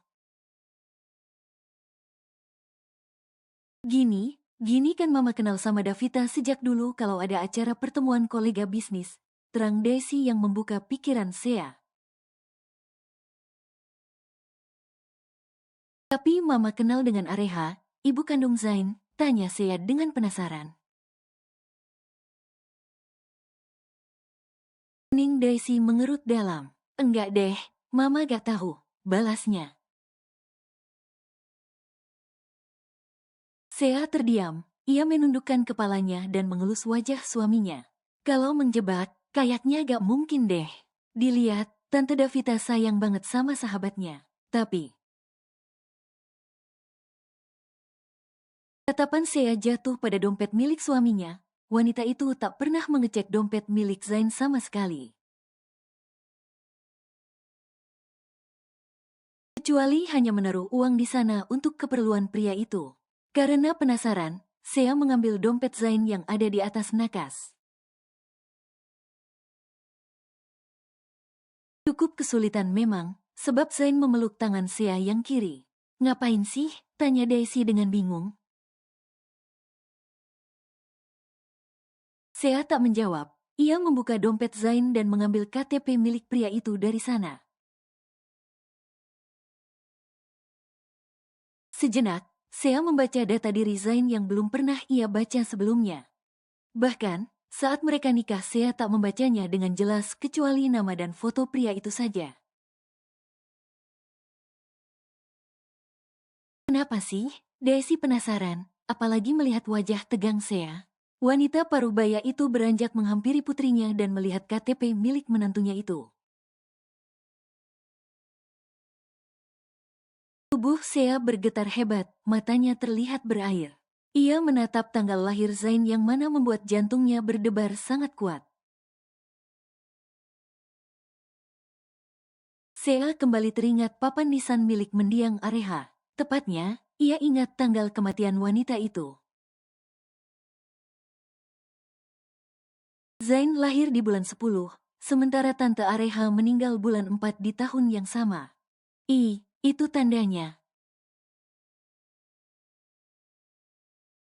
B: Gini kan Mama kenal sama Davita sejak dulu kalau ada acara pertemuan kolega bisnis. Terang Daisy yang membuka pikiran Sea. Tapi Mama kenal dengan Areha, ibu kandung Zain, tanya Sea dengan penasaran. Ning Daisy mengerut dalam. Enggak deh, Mama gak tahu, balasnya. Sea terdiam, ia menundukkan kepalanya dan mengelus wajah suaminya. Kalau menjebak, kayaknya gak mungkin deh. Dilihat, Tante Davita sayang banget sama sahabatnya. Tapi, tatapan Sea jatuh pada dompet milik suaminya. Wanita itu tak pernah mengecek dompet milik Zain sama sekali. Kecuali hanya menaruh uang di sana untuk keperluan pria itu. Karena penasaran, Sea mengambil dompet Zain yang ada di atas nakas. Cukup kesulitan memang, sebab Zain memeluk tangan Sea yang kiri. Ngapain sih? Tanya Daisy dengan bingung. Sea tak menjawab. Ia membuka dompet Zain dan mengambil KTP milik pria itu dari sana. Sejenak, Sea membaca data diri Zain yang belum pernah ia baca sebelumnya. Bahkan, saat mereka nikah Sea tak membacanya dengan jelas kecuali nama dan foto pria itu saja. Kenapa sih? Daisy penasaran, apalagi melihat wajah tegang Sea. Wanita parubaya itu beranjak menghampiri putrinya dan melihat KTP milik menantunya itu. Tubuh Sea bergetar hebat, matanya terlihat berair. Ia menatap tanggal lahir Zain yang mana membuat jantungnya berdebar sangat kuat. Sea kembali teringat papan nisan milik mendiang Areha. Tepatnya, ia ingat tanggal kematian wanita itu. Zain lahir di bulan 10, sementara Tante Areha meninggal bulan 4 di tahun yang sama. Itu tandanya.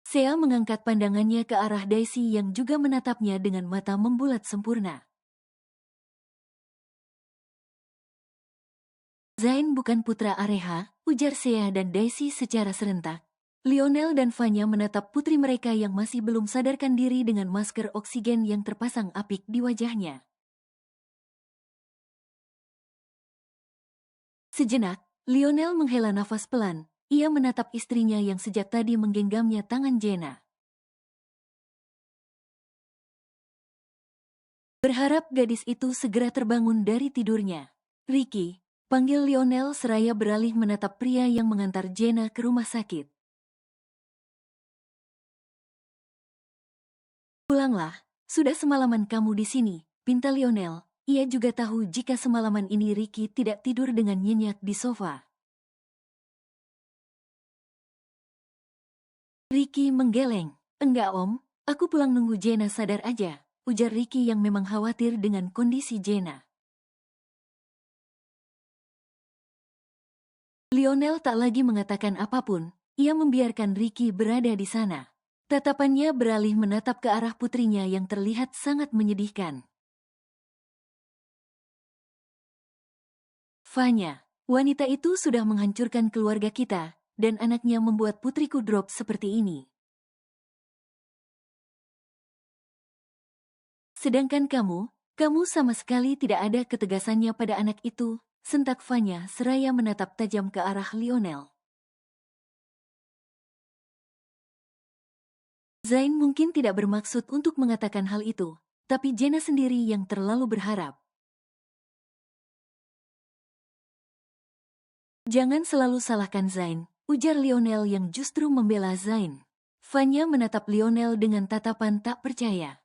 B: Sea mengangkat pandangannya ke arah Daisy yang juga menatapnya dengan mata membulat sempurna. Zain bukan putra Areha, ujar Sea dan Daisy secara serentak. Lionel dan Vanya menatap putri mereka yang masih belum sadarkan diri dengan masker oksigen yang terpasang apik di wajahnya. Sejenak, Lionel menghela nafas pelan. Ia menatap istrinya yang sejak tadi menggenggamnya tangan Jenna. Berharap gadis itu segera terbangun dari tidurnya. Ricky, panggil Lionel seraya beralih menatap pria yang mengantar Jenna ke rumah sakit. Pulanglah, sudah semalaman kamu di sini, pinta Lionel. Ia juga tahu jika semalaman ini Ricky tidak tidur dengan nyenyak di sofa. Ricky menggeleng. Enggak om, aku pulang nunggu Jenna sadar aja, ujar Ricky yang memang khawatir dengan kondisi Jenna. Lionel tak lagi mengatakan apapun, ia membiarkan Ricky berada di sana. Tatapannya beralih menatap ke arah putrinya yang terlihat sangat menyedihkan. Vanya, wanita itu sudah menghancurkan keluarga kita, dan anaknya membuat putriku drop seperti ini. Sedangkan kamu sama sekali tidak ada ketegasannya pada anak itu, sentak Vanya seraya menatap tajam ke arah Lionel. Zain mungkin tidak bermaksud untuk mengatakan hal itu, tapi Jenna sendiri yang terlalu berharap. Jangan selalu salahkan Zain, ujar Lionel yang justru membela Zain. Vanya menatap Lionel dengan tatapan tak percaya.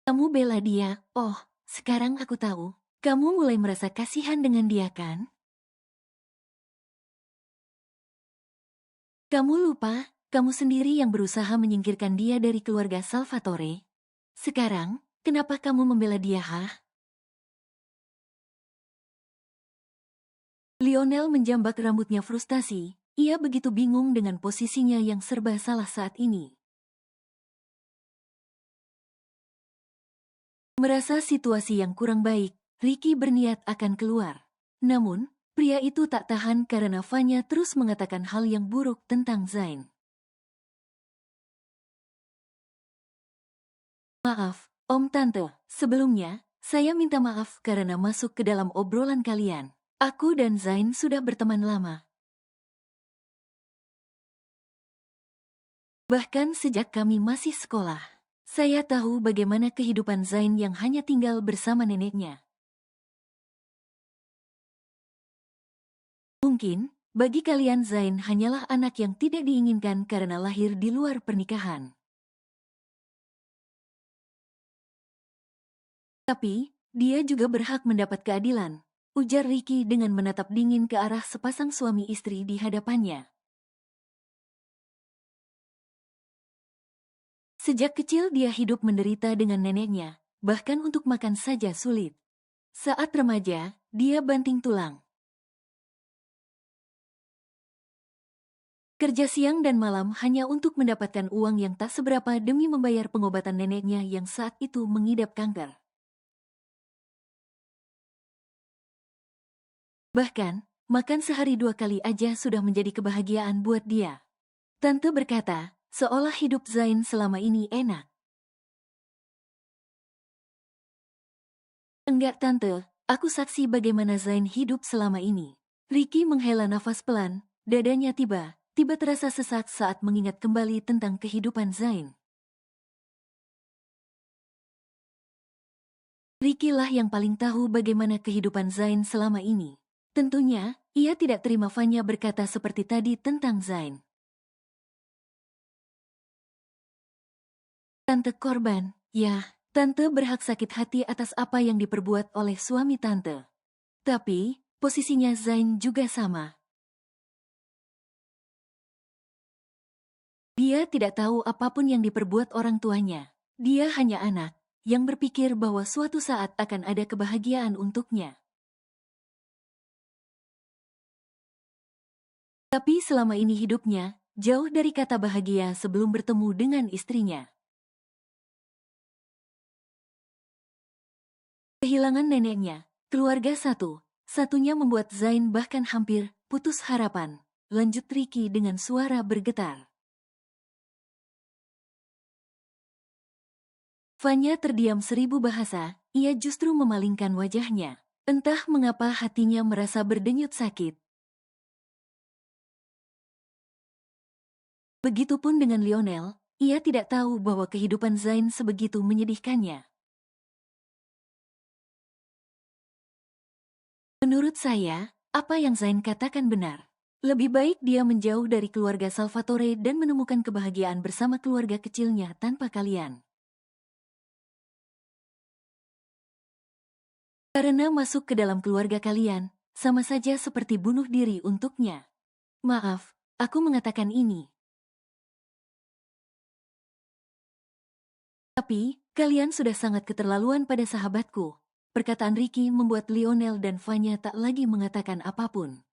B: Kamu bela dia, oh, sekarang aku tahu. Kamu mulai merasa kasihan dengan dia kan? Kamu lupa, kamu sendiri yang berusaha menyingkirkan dia dari keluarga Salvatore. Sekarang, kenapa kamu membela dia, ha? Lionel menjambak rambutnya frustasi. Ia begitu bingung dengan posisinya yang serba salah saat ini. Merasa situasi yang kurang baik, Ricky berniat akan keluar. Namun, pria itu tak tahan karena Vanya terus mengatakan hal yang buruk tentang Zain. Maaf, Om Tante, sebelumnya, saya minta maaf karena masuk ke dalam obrolan kalian. Aku dan Zain sudah berteman lama. Bahkan sejak kami masih sekolah. Saya tahu bagaimana kehidupan Zain yang hanya tinggal bersama neneknya. Mungkin, bagi kalian Zain hanyalah anak yang tidak diinginkan karena lahir di luar pernikahan. Tapi, dia juga berhak mendapat keadilan, ujar Ricky dengan menatap dingin ke arah sepasang suami istri di hadapannya. Sejak kecil dia hidup menderita dengan neneknya, bahkan untuk makan saja sulit. Saat remaja, dia banting tulang. Kerja siang dan malam hanya untuk mendapatkan uang yang tak seberapa demi membayar pengobatan neneknya yang saat itu mengidap kanker. Bahkan, makan sehari 2 kali aja sudah menjadi kebahagiaan buat dia. Tante berkata, seolah hidup Zain selama ini enak. Enggak Tante, aku saksi bagaimana Zain hidup selama ini. Ricky menghela nafas pelan, dadanya tiba terasa sesak saat mengingat kembali tentang kehidupan Zain. Ricky lah yang paling tahu bagaimana kehidupan Zain selama ini. Tentunya, ia tidak terima Vanya berkata seperti tadi tentang Zain. Tante korban, ya, Tante berhak sakit hati atas apa yang diperbuat oleh suami Tante. Tapi, posisinya Zain juga sama. Dia tidak tahu apapun yang diperbuat orang tuanya. Dia hanya anak, yang berpikir bahwa suatu saat akan ada kebahagiaan untuknya. Tapi selama ini hidupnya, jauh dari kata bahagia sebelum bertemu dengan istrinya. Kehilangan neneknya, keluarga satunya membuat Zain bahkan hampir putus harapan. Lanjut Ricky dengan suara bergetar. Vanya terdiam 1000 bahasa, ia justru memalingkan wajahnya. Entah mengapa hatinya merasa berdenyut sakit. Begitupun dengan Lionel, ia tidak tahu bahwa kehidupan Zain sebegitu menyedihkannya. Menurut saya, apa yang Zain katakan benar. Lebih baik dia menjauh dari keluarga Salvatore dan menemukan kebahagiaan bersama keluarga kecilnya tanpa kalian. Karena masuk ke dalam keluarga kalian, sama saja seperti bunuh diri untuknya. Maaf, aku mengatakan ini. Tapi, kalian sudah sangat keterlaluan pada sahabatku. Perkataan Ricky membuat Lionel dan Vanya tak lagi mengatakan apapun.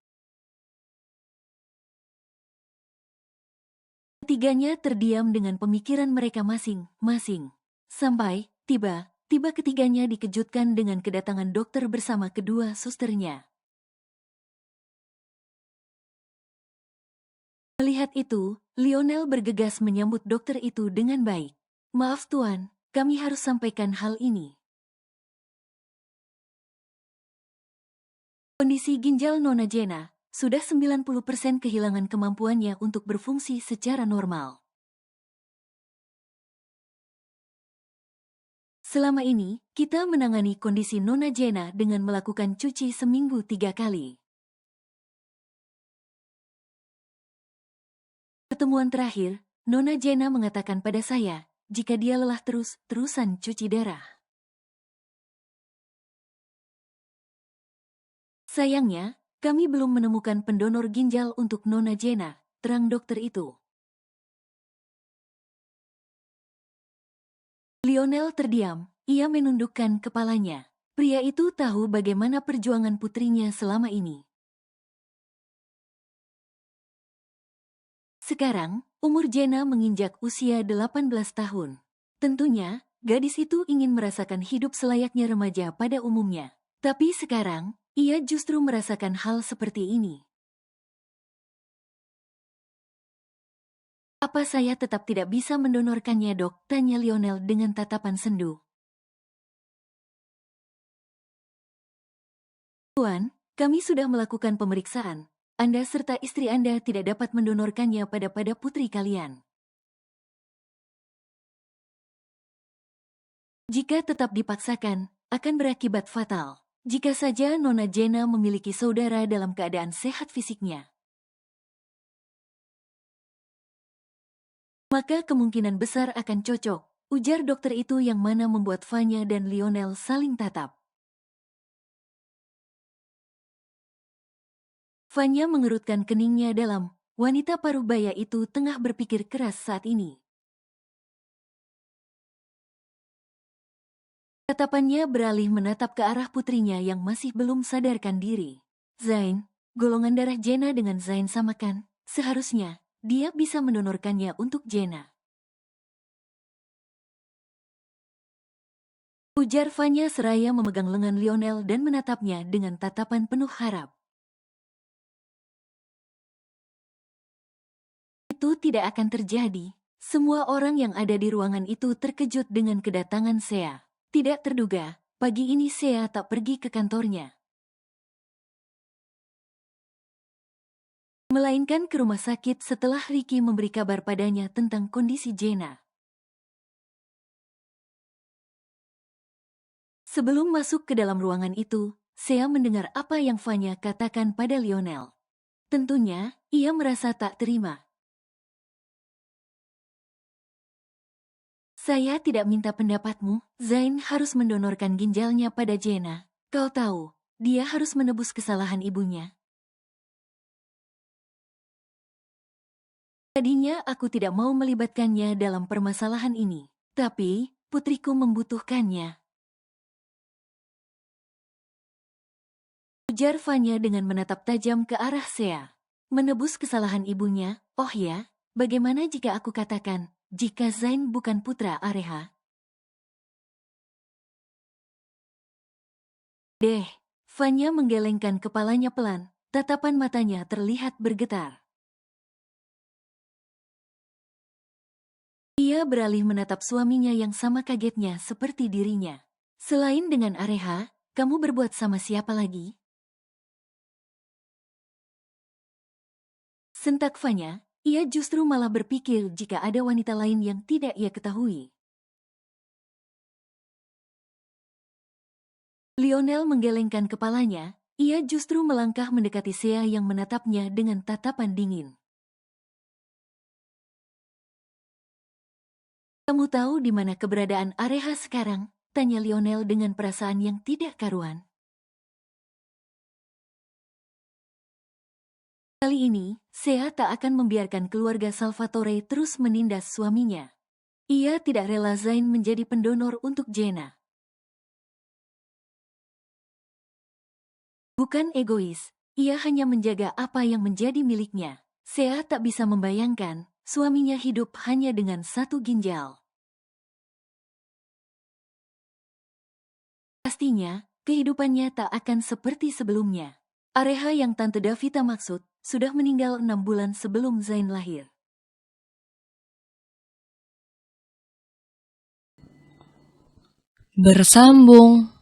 B: Ketiganya terdiam dengan pemikiran mereka masing-masing. Sampai, tiba ketiganya dikejutkan dengan kedatangan dokter bersama kedua susternya. Melihat itu, Lionel bergegas menyambut dokter itu dengan baik. Maaf Tuan, kami harus sampaikan hal ini. Kondisi ginjal Nona Jenna sudah 90% kehilangan kemampuannya untuk berfungsi secara normal. Selama ini, kita menangani kondisi Nona Jenna dengan melakukan cuci seminggu 3 kali. Pertemuan terakhir, Nona Jenna mengatakan pada saya, jika dia lelah terus-terusan cuci darah. Sayangnya, kami belum menemukan pendonor ginjal untuk Nona Jenna, terang dokter itu. Lionel terdiam, ia menundukkan kepalanya. Pria itu tahu bagaimana perjuangan putrinya selama ini. Sekarang, umur Jenna menginjak usia 18 tahun. Tentunya, gadis itu ingin merasakan hidup selayaknya remaja pada umumnya. Tapi sekarang, ia justru merasakan hal seperti ini. Apa saya tetap tidak bisa mendonorkannya, dok? Tanya Lionel dengan tatapan sendu. Tuan, kami sudah melakukan pemeriksaan. Anda serta istri Anda tidak dapat mendonorkannya pada putri kalian. Jika tetap dipaksakan, akan berakibat fatal. Jika saja Nona Jenna memiliki saudara dalam keadaan sehat fisiknya, maka kemungkinan besar akan cocok, ujar dokter itu yang mana membuat Vanya dan Lionel saling tatap. Vanya mengerutkan keningnya dalam. Wanita paruh baya itu tengah berpikir keras saat ini. Tatapannya beralih menatap ke arah putrinya yang masih belum sadarkan diri. Zain, golongan darah Jenna dengan Zain sama kan? Seharusnya, dia bisa mendonorkannya untuk Jenna. Ujar Vanya seraya memegang lengan Lionel dan menatapnya dengan tatapan penuh harap. Itu tidak akan terjadi. Semua orang yang ada di ruangan itu terkejut dengan kedatangan Sea. Tidak terduga, pagi ini Sea tak pergi ke kantornya, melainkan ke rumah sakit setelah Ricky memberi kabar padanya tentang kondisi Jenna. Sebelum masuk ke dalam ruangan itu, Sea mendengar apa yang Vanya katakan pada Lionel. Tentunya, ia merasa tak terima. Saya tidak minta pendapatmu, Zain harus mendonorkan ginjalnya pada Jenna. Kau tahu, dia harus menebus kesalahan ibunya. Tadinya aku tidak mau melibatkannya dalam permasalahan ini, tapi putriku membutuhkannya. Ujar Vanya dengan menatap tajam ke arah Sea. Menebus kesalahan ibunya, oh ya, bagaimana jika aku katakan, jika Zain bukan putra Areha? Vanya menggelengkan kepalanya pelan, tatapan matanya terlihat bergetar. Ia beralih menatap suaminya yang sama kagetnya seperti dirinya. Selain dengan Areha, kamu berbuat sama siapa lagi? Sentak Vanya, ia justru malah berpikir jika ada wanita lain yang tidak ia ketahui. Lionel menggelengkan kepalanya, ia justru melangkah mendekati Sea yang menatapnya dengan tatapan dingin. Kamu tahu di mana keberadaan Areha sekarang? Tanya Lionel dengan perasaan yang tidak karuan. Kali ini, Sea tak akan membiarkan keluarga Salvatore terus menindas suaminya. Ia tidak rela Zain menjadi pendonor untuk Jenna. Bukan egois, ia hanya menjaga apa yang menjadi miliknya. Sea tak bisa membayangkan, suaminya hidup hanya dengan satu ginjal. Pastinya, kehidupannya tak akan seperti sebelumnya. Areha yang Tante Davita maksud, sudah meninggal 6 bulan sebelum Zain lahir.
A: Bersambung.